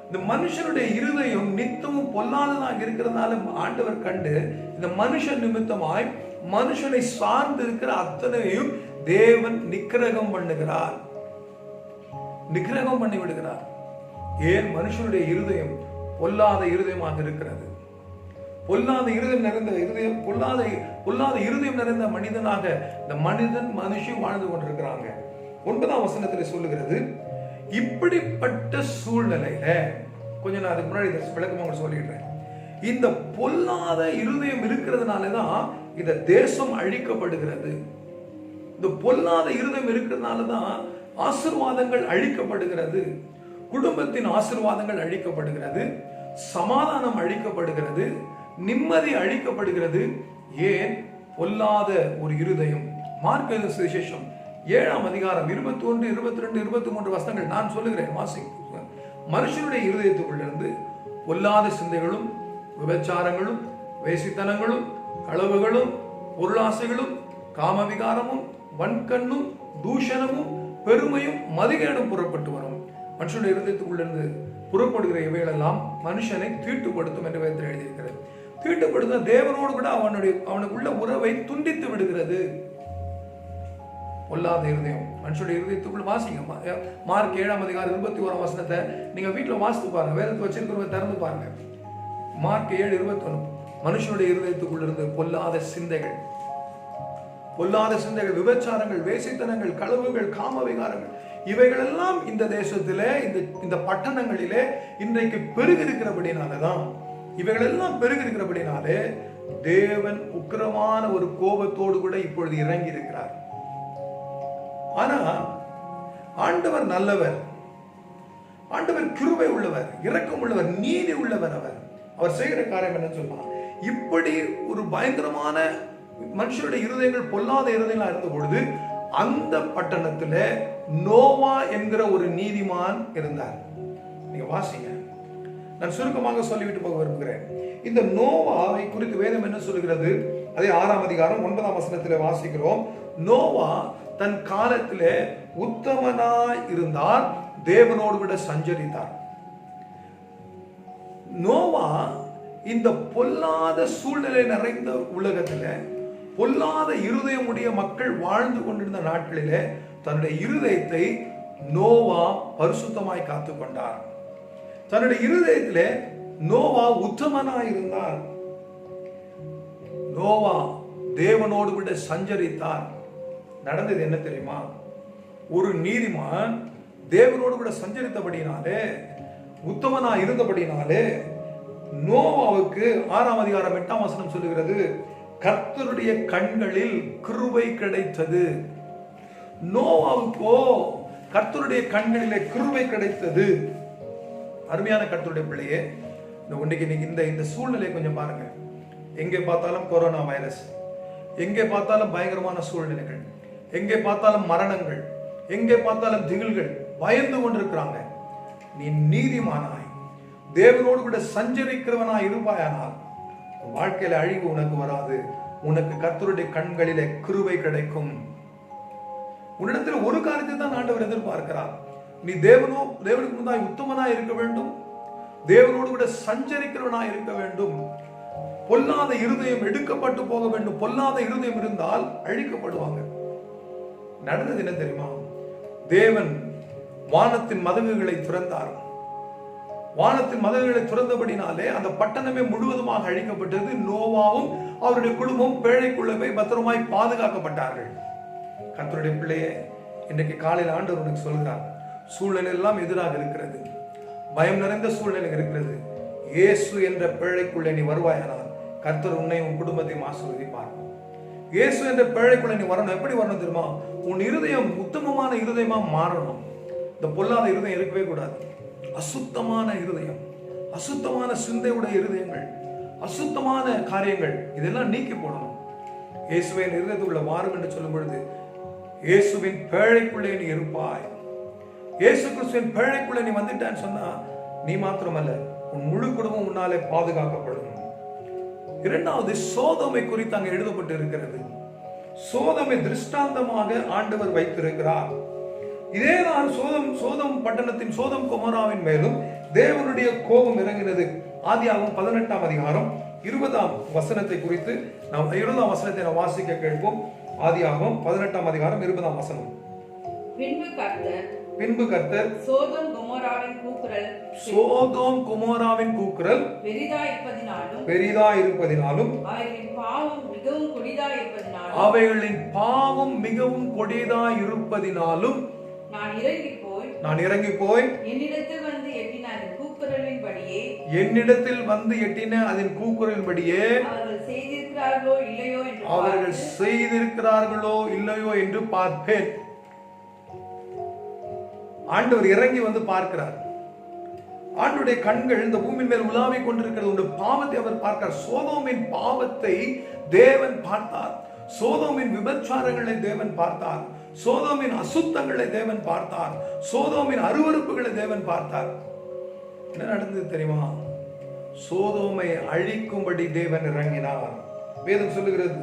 இந்த மனுஷனுடைய இருதயம் நித்தமும் பொல்லாததாக இருக்கிறதுனால ஆண்டவர் கண்டு இந்த மனுஷன் நிமித்தமாய் மனுஷனை சார்ந்து இருக்கிற அத்தனையும் தேவன் நிக்கிரகம் பண்ணுகிறார், நிக்கிரகம் பண்ணி விடுகிறார். ஏன்? மனுஷனுடைய இருதயம் பொல்லாத இருதயமாக இருக்கிறது. பொல்லாத இருதயம் நிறைந்த இருதயம், பொல்லாத இருதயம் நிறைந்த மனிதனாக இந்த மனுஷன் வாழ்ந்து கொண்டிருக்கிறாங்க. 9ஆம் வசனத்தில் சொல்லுகிறது, இப்படிப்பட்ட சூழ்நிலையில கொஞ்சம் நான் அதுக்கு முன்னாடி விளக்கமாக சொல்லிடுறேன். இந்த பொல்லாத இருதயம் இருக்கிறதுனாலதான் இந்த தேசம் அழிக்கப்படுகிறது. இந்த பொல்லாத இருதயம் இருக்கிறதுனாலதான் ஆசீர்வாதங்கள் அழிக்கப்படுகிறது, குடும்பத்தின் ஆசீர்வாதங்கள் அழிக்கப்படுகிறது, சமாதானம் அழிக்கப்படுகிறது, நிம்மதி அழிக்கப்படுகிறது. ஏன்? பொல்லாத ஒரு இருதயம். மார்க் எழுதின சுவிசேஷம் 7ஆம் அதிகாரம் 21, 22, 23 வசனங்கள் நான் சொல்லுகிறேன், வாசிங்க. மனுஷனுடைய இருதயத்துக்குள்ளிருந்து பொல்லாத சிந்தைகளும், விபச்சாரங்களும், வேசித்தனங்களும், களவுகளும், பொருளாசைகளும், காமவிகாரமும், வன்கண்ணும், தூஷணமும், பெருமையும், மதிகேடும் புறப்பட்டு வரும். மனுஷனுடைய இருதயத்துக்குள்ளிருந்து புறப்படுகிற இவைகளெல்லாம் மனுஷனை தீட்டுப்படுத்தும் என்று வேதத்தில் எழுதியிருக்கிறது. தீட்டுப்படுத்த தேவனோடு கூட அவனுக்குள்ள உறவை துண்டித்து விடுகிறது. பொல்லாத இருதயம் மனுஷனுடைய இருதயத்துக்குள்ள வாசிங்க. மார்க் 7ஆம் அதிகாரம் 21ஆம் வசனத்தை நீங்க வீட்டுல வாசித்து பாருங்க, வேதத்தை வச்சிருக்கிறவங்க திறந்து பாருங்க. மார்க் 7:21. மனுஷனுடைய இருதயத்துக்குள்ள இருந்து பொல்லாத சிந்தைகள், விபச்சாரங்கள், வேசித்தனங்கள், களவுகள், காமவிகாரங்கள், இவைகளெல்லாம் இந்த தேசத்திலே, இந்த பட்டணங்களிலே இன்றைக்கு பெருகி இருக்கிறபடினாலதான், இவைகளெல்லாம் பெருகி இருக்கிறபடினாலே தேவன் உக்கிரமான ஒரு கோபத்தோடு கூட இப்பொழுது இறங்கி இருக்கிறார். ஆனா ஆண்டவர் நல்லவர், ஆண்டவர் கிருபை உள்ளவர், இரக்கம் உள்ளவர், நீதி உள்ளவர். அவர் செய்கிற காரியம் என்ன சொன்னா, இப்படி ஒரு பயங்கரமான மனுஷனுடைய இருதயங்கள் பொல்லாத இருதயங்களா இருந்த பொழுது அந்த பட்டணத்துல நோவா என்கிற ஒரு நீதிமான் இருந்தார். நீங்க வாசிங்க, நான் சுருக்கமாக சொல்லிவிட்டு போக விரும்புகிறேன். இந்த நோவாவை குறித்து வேதம் என்ன சொல்லுகிறது? அதே 6ஆம் அதிகாரம் 9ஆம் வசனத்திலே வாசிக்கிறோம். நோவா தன் காலத்திலே உத்தமனாய் இருந்தார், தேவனோடு கூட சஞ்சரித்தார். நோவா இந்த பொல்லாத சூழ்நிலை நிறைந்த உலகத்துல, பொல்லாத இருதயமுடைய மக்கள் வாழ்ந்து கொண்டிருந்த நாட்களிலே தன்னுடைய இருதயத்தை நோவா பரிசுத்தமாய் காத்துக் கொண்டார். தன்னுடைய இருதயத்திலே நோவா உத்தமனாய் இருந்தார். நோவா தேவனோடு கூட சஞ்சரித்தார். நடந்தது என்ன தெரியுமா? ஒரு நீதிமான் தேவனோடு கூட சஞ்சரித்தபடினாலே, உத்தமனா இருந்தபடினாலே, நோவாவுக்கு 6ஆம் அதிகாரம் 8ஆம் வசனம் சொல்லுகிறது, கர்த்தருடைய கண்களில் கிருபை கிடைத்தது. நோவாவுக்கோ கர்த்தருடைய கண்களிலே கிருபை கிடைத்தது. அருமையான கர்த்தருடைய பிள்ளையே, இந்த சூழ்நிலை கொஞ்சம் பாருங்க. எங்கே பார்த்தாலும் கொரோனா வைரஸ், எங்கே பார்த்தாலும் பயங்கரமான சூழ்நிலைகள், எங்கே பார்த்தாலும் மரணங்கள், எங்கே பார்த்தாலும் திகில்கள், பயந்து கொண்டிருக்கிறாங்க. நீ நீதிமானாய் தேவனோடு கூட சஞ்சரிக்கிறவனாய் இருப்பாயானால் வாழ்க்கையில அழிவு உனக்கு வராது. உனக்கு கர்த்தருடைய கண்களிலே கிருபை கிடைக்கும். உன்னிடத்தில் ஒரு காரியத்தை தான் ஆண்டவர் எதிர்பார்க்கிறார். நீ தேவனுக்கு முன்னாய் உத்தமனாய் இருக்க வேண்டும், தேவனோடு கூட சஞ்சரிக்கிறவனாய் இருக்க வேண்டும். பொல்லாத இருதயம் எடுக்கப்பட்டு போக வேண்டும். பொல்லாத இருதயம் இருந்தால் அழிக்கப்படுவாங்க. நடந்தது என்ன தெரியுமா? தேவன் வானத்தின் மதகுகளை திறந்தார். வானத்தின் மதகுகளை திறந்தபடினாலே அந்த பட்டணமே முழுவதுமாக அழிக்கப்பட்டது. நோவாவும் அவருடைய குடும்பம் பேழைக்குள்ளவே பத்திரமாய் பாதுகாக்கப்பட்டார்கள். கர்த்தருடைய பிள்ளையே, இன்றைக்கு காலையில் ஆண்டவர் உனக்கு சொல்கிறார், சூழ்நிலை எல்லாம் எதிராக இருக்கிறது, பயம் நிறைந்த சூழ்நிலை இருக்கிறது. இயேசு என்ற பிழைக்குள்ளே நீ வருவாயானால் கர்த்தர் உன்னை உன் குடும்பத்தையும் ஆசீர்வதிப்பார். இயேசு என்ற பிழைக்குள்ள நீ வரணும். எப்படி வரணும் தெரியுமா? உன் இருதயம் உத்தமமான இருதயமா மாறணும். இந்த பொல்லாத இருதயம் இருக்கவே கூடாது. அசுத்தமான இருதயம், அசுத்தமான சிந்தையுடைய இருதயங்கள், அசுத்தமான காரியங்கள் இதெல்லாம் நீக்கி போடணும். இயேசுவின் இருதயத்துக்குள்ள மாறும் என்று சொல்லும் பொழுது இயேசுவின் பேழைக்குள்ளே நீ இருப்பாய். இயேசு கிறிஸ்துவின் பேழைக்குள்ளே நீ வந்துட்டான்னு சொன்னா நீ மாத்திரமல்ல, உன் முழு குடும்பம் உன்னாலே பாதுகாக்கப்படும். இரண்டாவது, சோதோமை குறித்து அங்கே எழுதப்பட்டு இருக்கிறது. சோதோமை திருஷ்டாந்தமாக ஆண்டவர் வைத்திருக்கிறார். இதேதான் சோதம் பட்டணத்தின் சோதம் குமாராவின் மேலும் தேவனுடைய கோபம் இறங்கினது. ஆதியாகமம் 18ஆம் அதிகாரம் 20ஆம் வசனத்தை குறித்து நாம் 20ஆம் வசனத்தை நாம் வாசிக்க கேட்போம். ஆதியாகமம் 18ஆம் அதிகாரம் 20ஆம் வசனம். பின்பு கர்த்தர் சோதோம் குமோராவின் கூக்குரல் பெரிதா இருப்பதினாலும் அவைகளின் பாவம் மிகவும் கொடியதா இருப்பதினாலும் நான் இறங்கி போய் என்னிடத்தில் வந்து எட்டின அதன் கூக்குரலின்படியே அவர்கள் செய்திருக்கிறார்களோ இல்லையோ என்று பார்ப்பேன். ஆண்டவர் இறங்கி வந்து பார்க்கிறார். ஆண்டுடைய கண்கள் இந்த பூமியின் மேல் உலாவிக் கொண்டிருக்கிறது. உண்டு பாவத்தை அவர் பார்க்கிறார். சோதோமின் பாவத்தை தேவன் பார்த்தார். சோதோமின் விபச்சாரங்களை தேவன் பார்த்தார். சோதோமின் அசுத்தங்களை தேவன் பார்த்தார். சோதோமின் அருவருப்புகளை தேவன் பார்த்தார். என்ன நடந்தது தெரியுமா? சோதோமை அழிக்கும்படி தேவன் இறங்கினார். வேதம் சொல்லுகிறது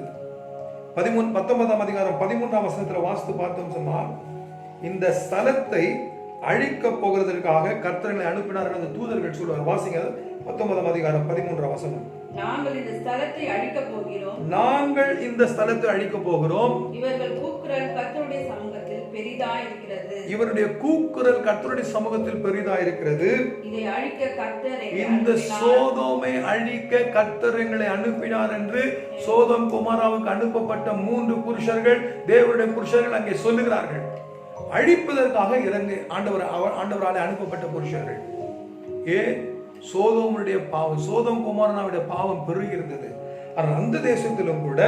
19ஆம் அதிகாரம் 13ஆம் வசனத்துல வாசித்து பார்த்தோம் சொன்னால், இந்த ஸ்தலத்தை அழிக்க போகிறதற்காக கர்த்தர்களை அனுப்பினார் என்று தூதர்கள் சொல்வார். வாசிங்க 19ஆம் அதிகாரம் 13ஆம் வசனம். நாங்கள் இந்த ஸ்தலத்தை அழிக்க போகிறோம். இவருடைய கூக்குரல் கர்த்தருடைய சமூகத்தில் பெரிதா இருக்கிறது. இந்த சோதோமை அழிக்க கர்த்தர் எங்களை அனுப்பினார் என்று சோதோம் குமாராவுக்கு அனுப்பப்பட்ட 3 புருஷர்கள், தேவனுடைய புருஷர்கள் அங்கே சொல்லுகிறார்கள். அழிப்பதற்காக இறங்கு ஆண்டவராலே அனுப்பப்பட்ட புருஷர்கள். சோதோமுடைய பாவம், சோதோம் குமாரனுடைய பாவம் பெருகி இருந்தது. அந்த தேசத்திலும் கூட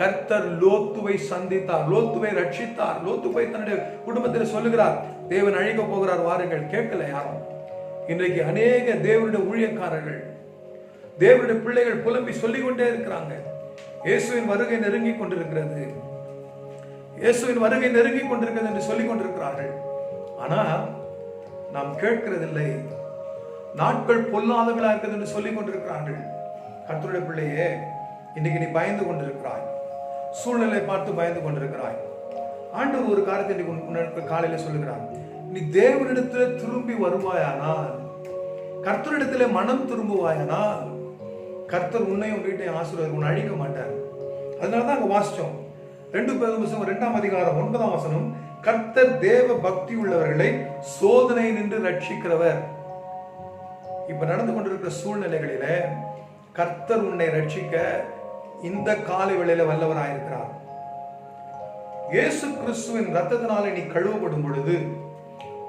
கர்த்தர் லோத்துவை சந்தித்தார், லோத்துவை ரட்சித்தார். லோத்துவை தன்னுடைய குடும்பத்தில் சொல்லுகிறார், தேவன் அழிக்க போகிறார், வாருங்கள். கேட்கல யாரும். இன்றைக்கு அநேக தேவனுடைய ஊழியக்காரர்கள், தேவனுடைய பிள்ளைகள் புலம்பி சொல்லிக் கொண்டே இருக்கிறாங்க. இயேசுவின் வருகை நெருங்கி கொண்டிருக்கிறது, இயேசுவின் வருகை நெருங்கி கொண்டிருக்கிறது என்று சொல்லிக் கொண்டிருக்கிறார்கள். ஆனால் நாம் கேட்கிறதில்லை. நாட்கள் பொல்லாதவர்களா இருக்கிறது என்று சொல்லிக் கொண்டிருக்கிறார்கள். கர்த்தருடைய பிள்ளையே, இன்னைக்கு நீ பயந்து கொண்டிருக்கிறாய், சூழ்நிலை பார்த்து பயந்து கொண்டிருக்கிறாய். ஆண்டவர் ஒரு காரியத்தை காலையில சொல்லுகிறார், நீ தேவனிடத்தில் திரும்பி வருவாயானால், கர்த்தரிடத்தில் மனம் திரும்புவாயானால், கர்த்தர் உன்னையும் வீட்டையும் ஆசீர்வாதம், உன்னை அழிக்க மாட்டார். அதனாலதான் அங்க வாசிச்சோம் 2 பேதுரு 2ஆம் அதிகாரம் 9ஆம் வசனம், கர்த்தர் தேவ பக்தி உள்ளவர்களை சோதனை நின்று ரட்சிக்கிறவர். இப்ப நடந்து கொண்டிருக்கிற சூழ்நிலைகளில கர்த்தர் உன்னை ரட்சிக்க இந்த காலை வேளையில வல்லவராயிருக்கிறார். இயேசு கிறிஸ்துவின் ரத்தத்தினாலே நீ கழுவப்படும் பொழுது,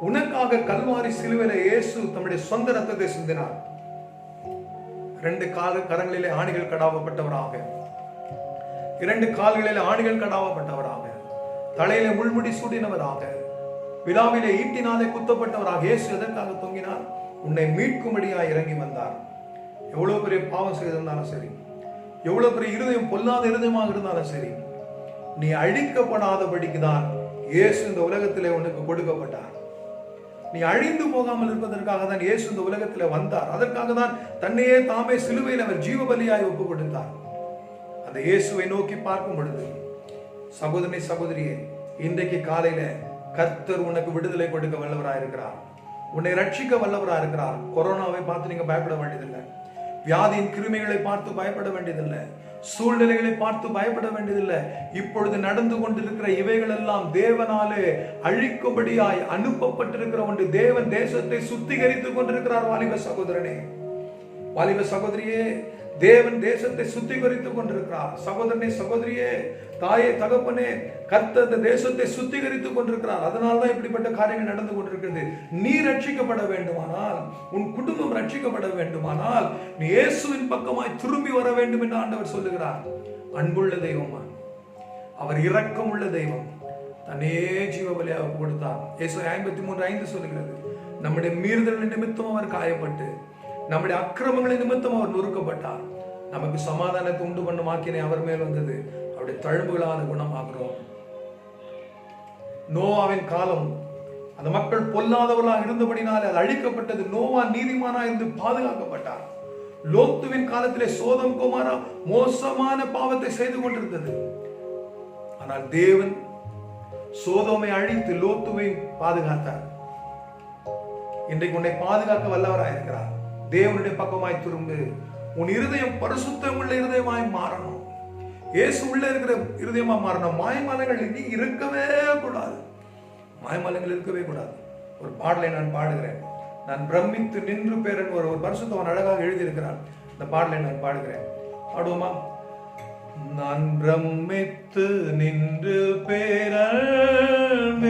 உனக்காக கல்வாரி சிலுவையில இயேசு தம்முடைய சொந்த ரத்தத்தை சிந்தினார். 2 கரங்களிலே ஆணிகள் கடாவப்பட்டவராக, 2 கால்களிலே ஆணிகள் கடாவப்பட்டவராக, தலையிலே முள்முடி சூடினவராக, விழாவிலே ஈட்டினாலே குத்தப்பட்டவராக இயேசு எதற்காக தொங்கினார்? உன்னை மீட்கும்படியாய் இறங்கி வந்தார். எவ்வளவு பெரிய பாவம் செய்திருந்தாலும் சரி, எவ்வளவு பெரிய இருதயம் பொல்லாத இருதயமாக இருந்தாலும் சரி, நீ அழிக்கப்படாதபடிக்கு தான் இயேசு இந்த உலகத்திலே உனக்கு கொடுக்கப்பட்டார். நீ அழிந்து போகாமல் இருப்பதற்காக தான் இயேசு இந்த உலகத்திலே வந்தார். அதற்காக தான் தன்னையே தாமே சிலுவையில் அவர் ஜீவபலியாய் ஒப்பு கொடுத்தார். அந்த இயேசுவை நோக்கி பார்க்கும் பொழுது, சகோதரி சகோதரியே, இன்றைக்கு காலையில கர்த்தர் உனக்கு விடுதலை கொடுக்க வல்லவராயிருக்கிறார், உன்னை ரட்சிக்க வல்லவராயிருக்கிறார். கொரோனாவை பார்த்து நீங்க பயப்பட வேண்டியதில்லை, வியாதியின் கிருமிகளை பார்த்து பயப்பட வேண்டியதில்லை, சூழ்நிலைகளை பார்த்து பயப்பட வேண்டியதில்லை. இப்பொழுது நடந்து கொண்டிருக்கிற இவைகள் எல்லாம் தேவனாலே அழிக்கும்படியாய் அனுப்பப்பட்டிருக்கிற ஒன்று. தேவன் தேசத்தை சுத்திகரித்துக் கொண்டிருக்கிறார். வாலிப சகோதரனே, வாலிப சகோதரியே, தேவன் தேசத்தை சுத்திகரித்துக் கொண்டிருக்கிறார். சகோதரனே, சகோதரியே, தாயே, தகப்பனே, கர்த்தர் இந்த தேசத்தை சுத்திகரித்துக் கொண்டிருக்கிறார். அதனால்தான் இப்படிப்பட்ட காரியங்கள் நடந்து கொண்டிருக்கிறது. நீ ரட்சிக்கப்பட வேண்டுமானால், உன் குடும்பம் ரட்சிக்கப்பட வேண்டுமானால், நீ இயேசுவின் பக்கமாய் திரும்பி வர வேண்டும் என்று ஆண்டவர் சொல்லுகிறார். அன்புள்ள தெய்வமா, அவர் இரக்கம் உள்ள தெய்வம். தன்னே ஜீவ பலியாக கொடுத்தார். ஏசாயா 53:5 சொல்லுகிறது, நம்முடைய மீறுதல் நிமித்தம் அவர் காயப்பட்டு, நம்முடைய அக்கிரமங்களின் நிமித்தம் அவர் நொறுக்கப்பட்டார். நமக்கு சமாதானத்தை உண்டு பண்ணும் ஆக்கினை அவர் மேல் வந்தது. அவருடைய தழும்புகளான குணமாகிறோம். நோவாவின் காலம், அந்த மக்கள் பொல்லாதவர்களாக இருந்தபடினாலே அது அழிக்கப்பட்டது. நோவா நீதிமானா இருந்து பாதுகாக்கப்பட்டார். லோத்துவின் காலத்திலே சோதம் குமாரா மோசமான பாவத்தை செய்து கொண்டிருந்தது. ஆனால் தேவன் சோதோமை அழித்து லோத்துவை பாதுகாத்தார். இன்றைக்கு உன்னை பாதுகாக்க வல்லவராயிருக்கிறார். தேவனுடைய பக்கமாய் திரும்பு. உன் இருதயம் பரிசுத்தம் உள்ள இருதயமாய் மாறணும். இயேசு உள்ள இருக்கிற இருதயமா மாறணும். மாய்மலங்கள் இனி இருக்கவே கூடாது. மாய்மலங்கள் இருக்கவே கூடாது. ஒரு பாடலை நான் பாடுகிறேன். நான் பிரமித்து நின்று பேரன் ஒரு பரிசுத்தவன் அழகாக எழுதியிருக்கிறான். இந்த பாடலை நான் பாடுகிறேன். பாடுவோமா? நான் பிரமித்து நின்று பேரன்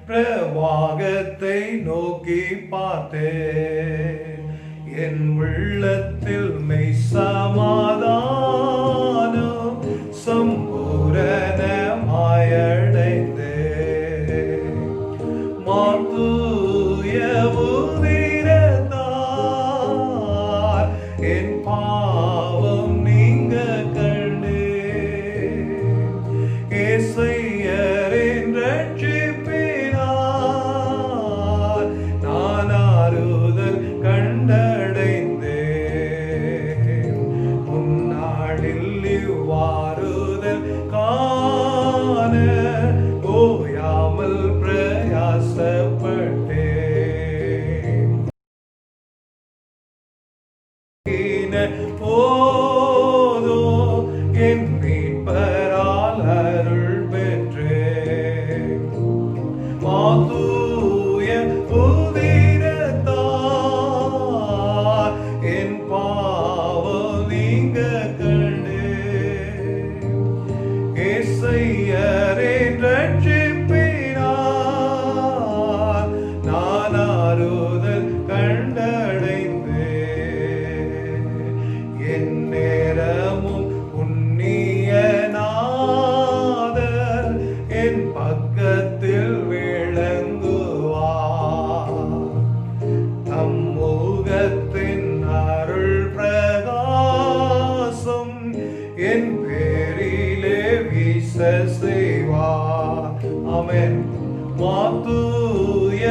பிரவாகத்தை நோக்கி பார்த்தேன். என் உள்ளத்தில் மெய் சமாதானம் சம்பூரணமாயடைந்தேன். மாத்தூய உதிரத்தால் என் பாவம் நீங்க கண்டு இசையரின் ரட்சிப்பினார் நான் ஆறுதல் கண்டடைந்தேன். முன்னாளில் இவ்வாறுதல் காண ஓயாமல் பிரயாசப்பட்டேன். போதோ என் மீட்பரால் அருள் பெற்றேன். மாதூய உதிரத்தால் என் பாவம் நீங்க கண்டு இசையரின் ரட்சிப்பினார் நான் ஆறுதல் கண்டடைந்தேன். என் நேரமும் உன்னிய நாதர் என் பக்கத்தில் விளங்குவார். தம்முகத்தின் அருள் பிரகாசம் என் பேரிலே வீச செய்வார். ஆமென். மாத்தூய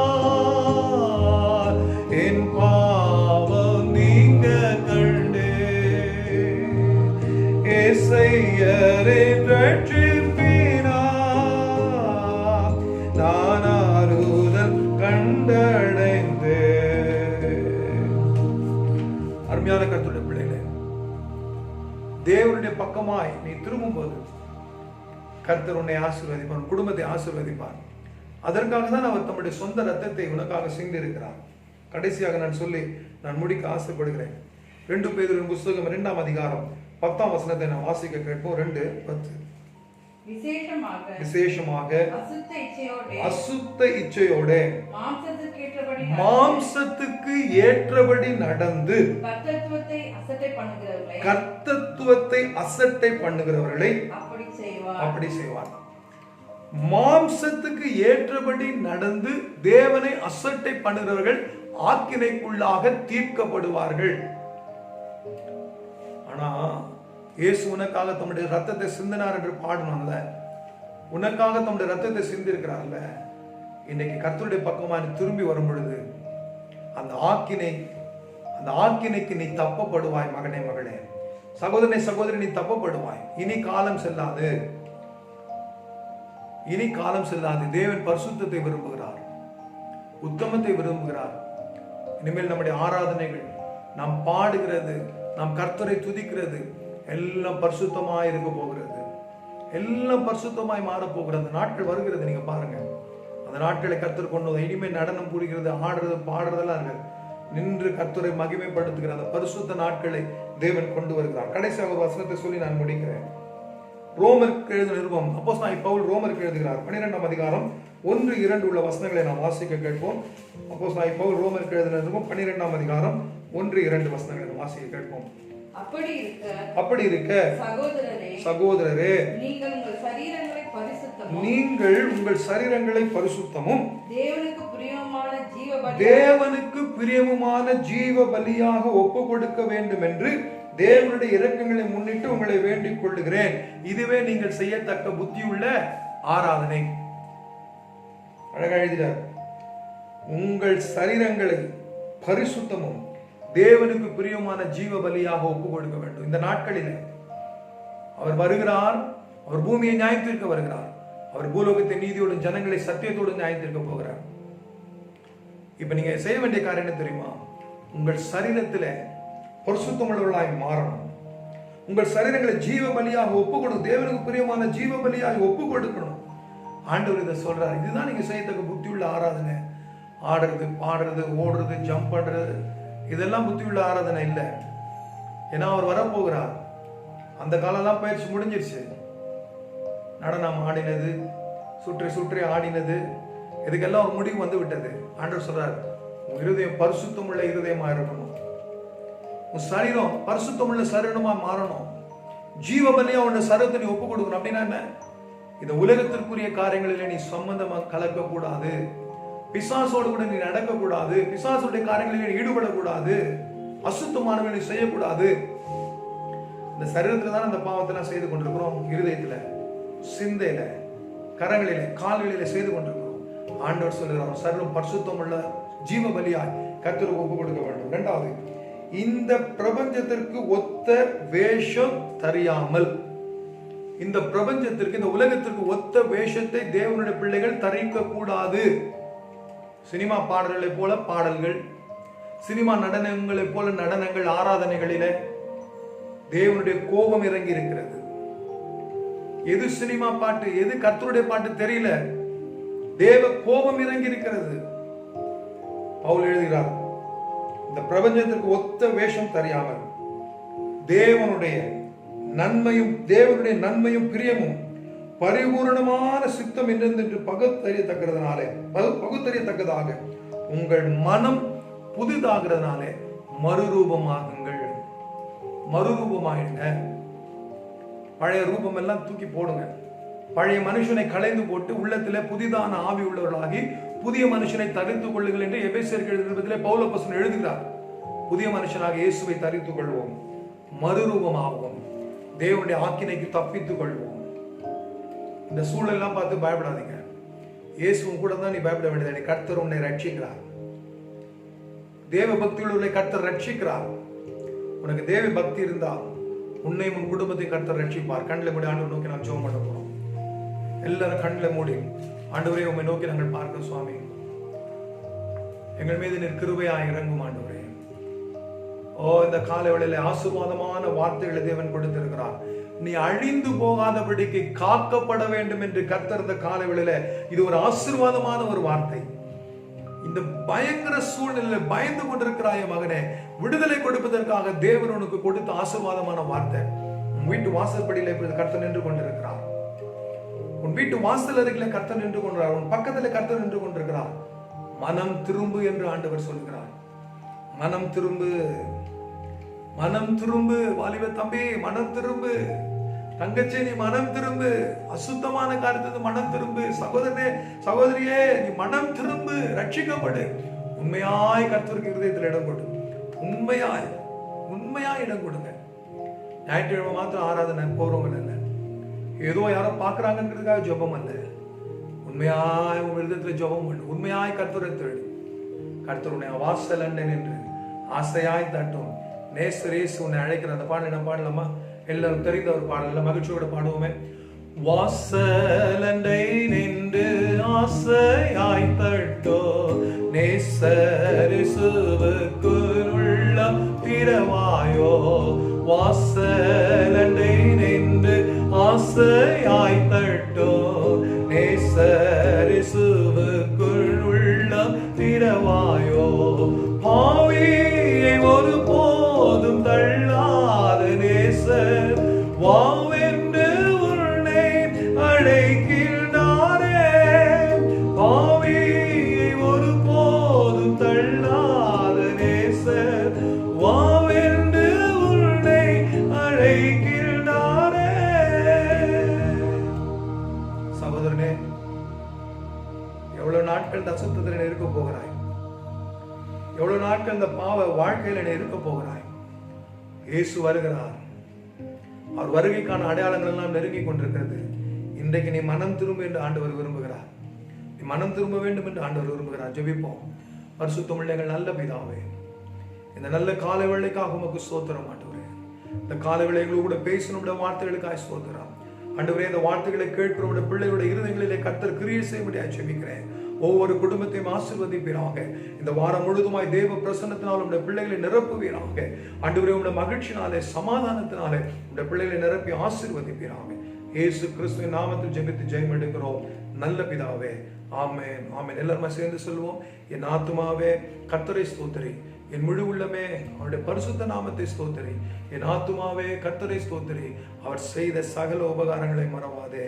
உதிரத்தால் என் பாவம் நீங்க கண்டு இசையரின் ரட்சிப்பினார் நான் ஆறுதல் கண்டடைந்தேன். அருமையான கர்த்தருடைய பிள்ளைகளே, தேவனுடைய பக்கமாய் நீ திரும்பும்போது கர்த்தர் உன்னை ஆசீர்வதிப்பார், குடும்பத்தை ஆசீர்வதிப்பார். அதற்காக தான் அவர் தம்முடைய சொந்த ரத்தத்தை உனக்காக சிந்திருக்கிறார். கடைசியாக நான் சொல்லி நான் முடிக்க ஆசைப்படுகிறேன். 2 பேதுரு புஸ்தகம் 2ஆம் அதிகாரம் 10ஆம் வசனத்தை நான் வாசிக்க கேட்போம். 2:10. விசேஷமாக அசுத்த இச்சையோட மாம்சத்துக்கு ஏற்றபடி நடந்து கர்த்தத்துவத்தை அசட்டை பண்ணுகிறவர்களை அப்படி செய்வார். மாம்சத்துக்கு ஏற்றபடி நடந்து தேவனை அசட்டை பண்ணுகிறவர்கள் ஆக்கினைக்குள்ளாக தீர்க்கப்படுவார்கள். ஆனா இயேசு உனக்காக தம்முடைய ரத்தத்தை சிந்தினார் என்று பாடணும்ல, உனக்காக தம்முடைய ரத்தத்தை சிந்திருக்கிறார்ல. இன்னைக்கு கர்த்தருடைய பக்கமா நீ திரும்பி வரும் பொழுது அந்த ஆக்கினைக்கு நீ தப்பப்படுவாய். மகனே, மகளே, சகோதரனை, சகோதரி, நீ தப்பப்படுவாய். இனி காலம் செல்லாது, இனி காலம் செல்லாது. தேவன் பரிசுத்தத்தை விரும்புகிறார், உத்தமத்தை விரும்புகிறார். இனிமேல் நம்முடைய ஆராதனைகள், நாம் பாடுகிறது, நாம் கர்த்தரை துதிக்கிறது எல்லாம் பரிசுத்தமாய் இருக்க போகிறது. எல்லாம் பரிசுத்தமாய் மாற போகிறது. அந்த நாட்கள் வருகிறது. நீங்க பாருங்க, அந்த நாட்களை கர்த்தர் கொண்டு இனிமேல் நடனம் புரிகிறது, ஆடுறது, பாடுறதெல்லாம் இருக்கு. நின்று கர்த்தரை மகிமைப்படுத்துகிற அந்த பரிசுத்த நாட்களை தேவன் கொண்டு வருகிறார். கடைசியாக ஒரு வசனத்தை சொல்லி நான் முடிக்கிறேன். ரோமருக்கு எழுதின நிருபம் அப்போஸ்தலனாகிய பவுல் ரோமருக்கு எழுதுகிறார். 12ஆம் அதிகாரம் 1-2 உள்ள வசனங்களை நாம் வாசிக்க கேட்போம். அப்போஸ்தலனாகிய பவுல் ரோமருக்கு எழுதின நிருபம் 12ஆம் அதிகாரம் 1-2 வசனங்களை நாம் வாசிக்க கேட்போம். அப்படி இருக்க சகோதரரே, நீங்கள் உங்கள் சரீரங்களை பரிசுத்தமும் தேவனுக்கு பிரியமுமான ஜீவ பலியாக ஒப்பு கொடுக்க வேண்டும் என்று தேவனுடைய இரக்கங்களை முன்னிட்டு உங்களை வேண்டிக் கொள்ளுகிறேன். இதுவே நீங்கள் செய்யத்தக்க புத்தியுள்ள ஆராதனை. அழகா எழுதினார். உங்கள் சரீரங்களை பரிசுத்தமும் தேவனுக்கு பிரியமான ஜீவ பலியாக ஒப்பு கொடுக்க வேண்டும். இந்த நாட்களில் அவர் வருகிறார். அவர் பூமியை நியாயத்திற்கு வருகிறார். அவர் பூலோகத்தை நீதியோடும் ஜனங்களை சத்தியத்தோடு நியாயத்திற்கு போகிறார். இப்ப நீங்க செய்ய வேண்டிய காரியம் என்ன தெரியுமா? உங்கள் சரீரத்தில் பரிசுத்தமுள்ளவர்களாய் மாறணும். உங்கள் சரீரங்களை ஜீவ பலியாக ஒப்பு கொடுக்கணும். தேவனுக்கு பிரியமான ஜீவ பலியாக ஒப்பு கொடுக்கணும். ஆண்டவர் இதை சொல்றார். இதுதான் நீங்க செய்யத்தக்க புத்தியுள்ள ஆராதனை. ஆடுறது, பாடுறது, ஓடுறது, ஜம்ப் பண்றது, இதெல்லாம் புத்தியுள்ள ஆராதனை இல்லை. ஏன்னா அவர் வரப்போகிறார். அந்த காலம்லாம் பயிற்சி முடிஞ்சிருச்சு. நடனம் ஆடினது, சுற்றி சுற்றி ஆடினது, இதுக்கெல்லாம் ஒரு முடிவு வந்து விட்டது. ஆண்டவர் சொல்றார், உன் இருதயம் பரிசுத்தமுள்ள இருதயமா இருக்கணும். உன் சரீரம் பரிசுத்தமுள்ள சரீரமா மாறணும். ஜீவ பலியா உன்னை சரீரத்தை நீ ஒப்பு கொடுக்கணும். அப்படின்னா என்ன? இந்த உலகத்திற்குரிய காரியங்களில் நீ சம்பந்தமா கலக்க கூடாது. பிசாசோடு கூட நீ நடக்க கூடாது. பிசாசுடைய காரியங்களில் நீ ஈடுபடக்கூடாது. அசுத்தமானவனை செய்யக்கூடாது. இந்த சரீரத்துல தான் அந்த பாவத்தெல்லாம் செய்து கொண்டிருக்கிறோம். இருதயத்துல, சிந்தையில, கரங்களில, கால்களில செய்து கொண்டிருக்கிறோம். ஆண்டவர் சொல்லுகிறார், சரீரம் பரிசுத்தம் உள்ள ஜீவ பலியாய் கர்த்தருக்கு ஒப்பு கொடுக்க வேண்டும். இரண்டாவது, இந்த பிரபஞ்சத்திற்கு ஒத்த வேஷம் தெரியாமல், இந்த பிரபஞ்சத்திற்கு, இந்த உலகத்திற்கு ஒத்த வேஷத்தை தேவனுடைய பிள்ளைகள் தரிக்க கூடாது. சினிமா பாடல்களை போல பாடல்கள், சினிமா நடனங்களை போல நடனங்கள், ஆராதனைகளிலே தேவனுடைய கோபம் இறங்கி இருக்கிறது. எது சினிமா பாட்டு, எது கர்த்தருடைய பாட்டு தெரியல. தேவ கோபம் இறங்கி இருக்கிறது. பவுல் எழுதுகிறார், இந்த பிரபஞ்சத்திற்கு ஒத்த வேஷம் தெரியாமல் தேவனுடைய நன்மையும் பிரியமும் பரிபூர்ணமான சித்தம் என்று பகுத்தறியத்தக்கதாக உங்கள் மனம் புதிதாகிறதுனாலே மறுரூபமாகுங்கள். மறுரூபமாயிடுங்க. பழைய ரூபம் எல்லாம் தூக்கி போடுங்க. பழைய மனுஷனை களைந்து போட்டு உள்ளத்திலே புதிதான ஆவி உள்ளவர்களாகி புதிய மனுஷனை தரித்துக் கொள்ளுங்கள் என்று எபேசியருக்கு எழுதின பவுல் அப்போஸ்தலன் எழுதுகிறார். புதிய மனுஷனாக இயேசுவை தரித்துக் கொள்வோம், மறுரூபமாவோம், தேவனுடைய ஆக்கினைக்கு தப்பித்துக் கொள்வோம். இந்த சூழலெல்லாம் பார்த்து பயப்படாதீங்க. இயேசுவும் கூட தான் நீ பயப்பட வேண்டியது. கர்த்தர் உன்னை ரட்சிக்கிறார். தேவ பக்தியுள்ள கர்த்தர் ரட்சிக்கிறார். உனக்கு தேவ பக்தி இருந்தால் உன்னையும் உன் குடும்பத்தையும் கர்த்தர் ரட்சிப்பார். கண்ணில் மூடி ஆண்டவர் நோக்கி நாம் ஜெபம் பண்ண போறோம். எல்லாரும் கண்ணில் மூடி, ஆண்டவரே உம்மை நோக்கி நாங்கள் பார்க்க சுவாமி, எங்கள் மீது நீர் கிருபையாய் இறங்கும் ஆண்டவரே. இந்த காலை வேளையில ஆசீர்வாதமான வார்த்தைகளை தேவன் கொடுத்திருக்கிறார். நீ அழிந்து போகாதபடிக்கு காக்கப்பட வேண்டும் என்று கர்த்தர் இந்த காலை வேளையில இது ஒரு ஆசீர்வாதமான ஒரு வார்த்தை. இந்த பயங்கர சூழ்நிலையில பயந்து கொண்டிருக்கிறாய மகனே, விடுதலை கொடுப்பதற்காக தேவன் உனக்கு கொடுத்த ஆசீர்வாதமான வார்த்தை. உன் வீட்டு வாசற்படியில இப்பொழுது கர்த்தர் நின்று கொண்டிருக்கிறார். உன் வீட்டு வாசல் அருகில கர்த்தர் நின்று கொண்டிருக்கிறார். உன் பக்கத்துல கர்த்தர் நின்று கொண்டிருக்கிறார். மனம் திரும்பு என்று ஆண்டவர் சொல்கிறார். மனம் திரும்பு, மனம் திரும்பு. வாலிப தம்பி, மனம் திரும்பு. தங்கச்சி, நீ மனம் திரும்பு. அசுத்தமான காரியத்தை மனம் திரும்பு. சகோதரனே, சகோதரியே, நீ மனம் திரும்பு, ரட்சிக்கப்படு. உண்மையாய் கர்த்தருக்கு இருதயத்தில் இடம் கொடு. உண்மையாய் இடம் கொடுங்க. ஞாயிற்றுக்கிழமை மாத்திரம் ஆராதனை போறவங்க இல்லை, ஏதோ யாரோ பாக்குறாங்கிறதுக்காக ஜெபம் அல்ல. உண்மையாய் உங்க இருதயத்தில் ஜெபம் பண்ணு. உண்மையாய் கர்த்தரை தேடு. கர்த்தருடைய வாசல் அண்டை நின்று ஆசையாய் தட்டும். நேசரேசு உன்னை அழைக்கிற அந்த பாடலை நம்ம பாடலாமா? எல்லாரும் தெரிந்த ஒரு பாடல மகிழ்ச்சியோட பாடுவோமே. வாசலண்டை நின்று ஆசையாய் தட்டோ, நேசரேசுவுக்குள் உள்ளம் திறவாயோ. வாசலண்டை நின்று ஆசையாய் தட்டோ, நேசரேசுவுக்குள் உள்ளம் திறவாயோ. பாவி சகோதரனே, எவ்வளவு நாட்கள் இந்த அசுத்தத்தில் இருக்க போகிறாய்? எவ்வளவு நாட்கள் இந்த பாவ வாழ்க்கையில இருக்க போகிறாய்? இயேசு வருகிறார். அவர் வருகைக்கான அடையாளங்கள் எல்லாம் நெருங்கி கொண்டிருக்கிறது. இன்றைக்கு நீ மனம் திரும்ப என்று ஆண்டவர் விரும்புகிறார். நீ மனம் திரும்ப வேண்டும் என்று ஆண்டவர் விரும்புகிறார். ஜெபிப்போம். பரிசுத்தமுள்ள எங்கள் நல்ல பிதாவே, இந்த நல்ல காலை வேளைக்காக உமக்கு ஸ்தோத்திரம் ஆண்டவரே. இந்த காலை வேளைகளோடு கூட பேசணும் வார்த்தைகளுக்காக ஸ்தோத்திரம் ஆண்டவரே. இந்த வார்த்தைகளை கேட்கிற பிள்ளைகளுடைய இருதயங்களிலே கர்த்தர் கிரியை செய்யும்படியாக ஜெபிக்கிறேன். ஒவ்வொரு குடும்பத்தையும் ஆசீர்வதிப்பீராக. இந்த வாரம் முழுதுமாய் தேவ பிரசன்னத்தினால் உடைய பிள்ளைகளை நிரப்புவீராக. ஆண்டவரே, உடைய மகிழ்ச்சினாலே சமாதானத்தினாலே உடைய பிள்ளைகளை நிரப்பி ஆசீர்வதிப்பீராக. இயேசு கிறிஸ்துவின் நாமத்தில் ஜெபித்து ஜெயம் எடுக்கிறோம் நல்ல பிதாவே. ஆமென், ஆமென். எல்லாருமே சேர்ந்து சொல்லுவோம். என் ஆத்துமாவே கர்த்தரை ஸ்தோத்திரி, என் முழு உள்ளமே அவருடைய பரிசுத்த நாமத்தை ஸ்தோத்திரி. என் ஆத்துமாவே கர்த்தரை ஸ்தோத்திரி, அவர் செய்த சகல உபகாரங்களை மறவாதே.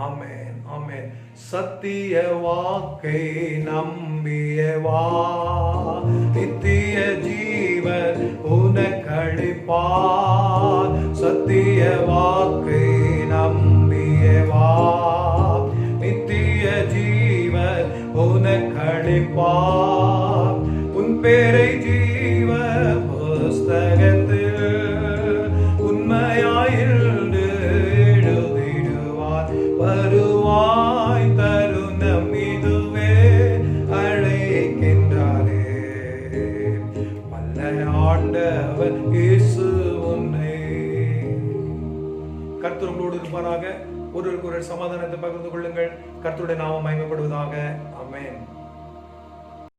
ஆமென், ஆமென். சத்திய வாக்கை நம்பியவா, நித்திய ஜீவன் உனக்களிப்பார். சத்திய வாக்கை நம்பியவா, நித்திய ஜீவன் உனக்களிப்பார். உன் பேரை ஜீவ புஸ்தகத்தில் உண்மையாயிருந்து எழுதிடுவார். வருவாய் தருணம் இதுவே அழைக்கின்றாரே. வல்ல ஆண்டவர் இயேசு உன்னை. கர்த்தர் உங்களோடு இருப்பாராக. ஒருவருக்கு ஒரு சமாதானத்தை பகிர்ந்து கொள்ளுங்கள். கர்த்தருடைய நாமம் மகிமைப்படுவதாக. ஆமென்.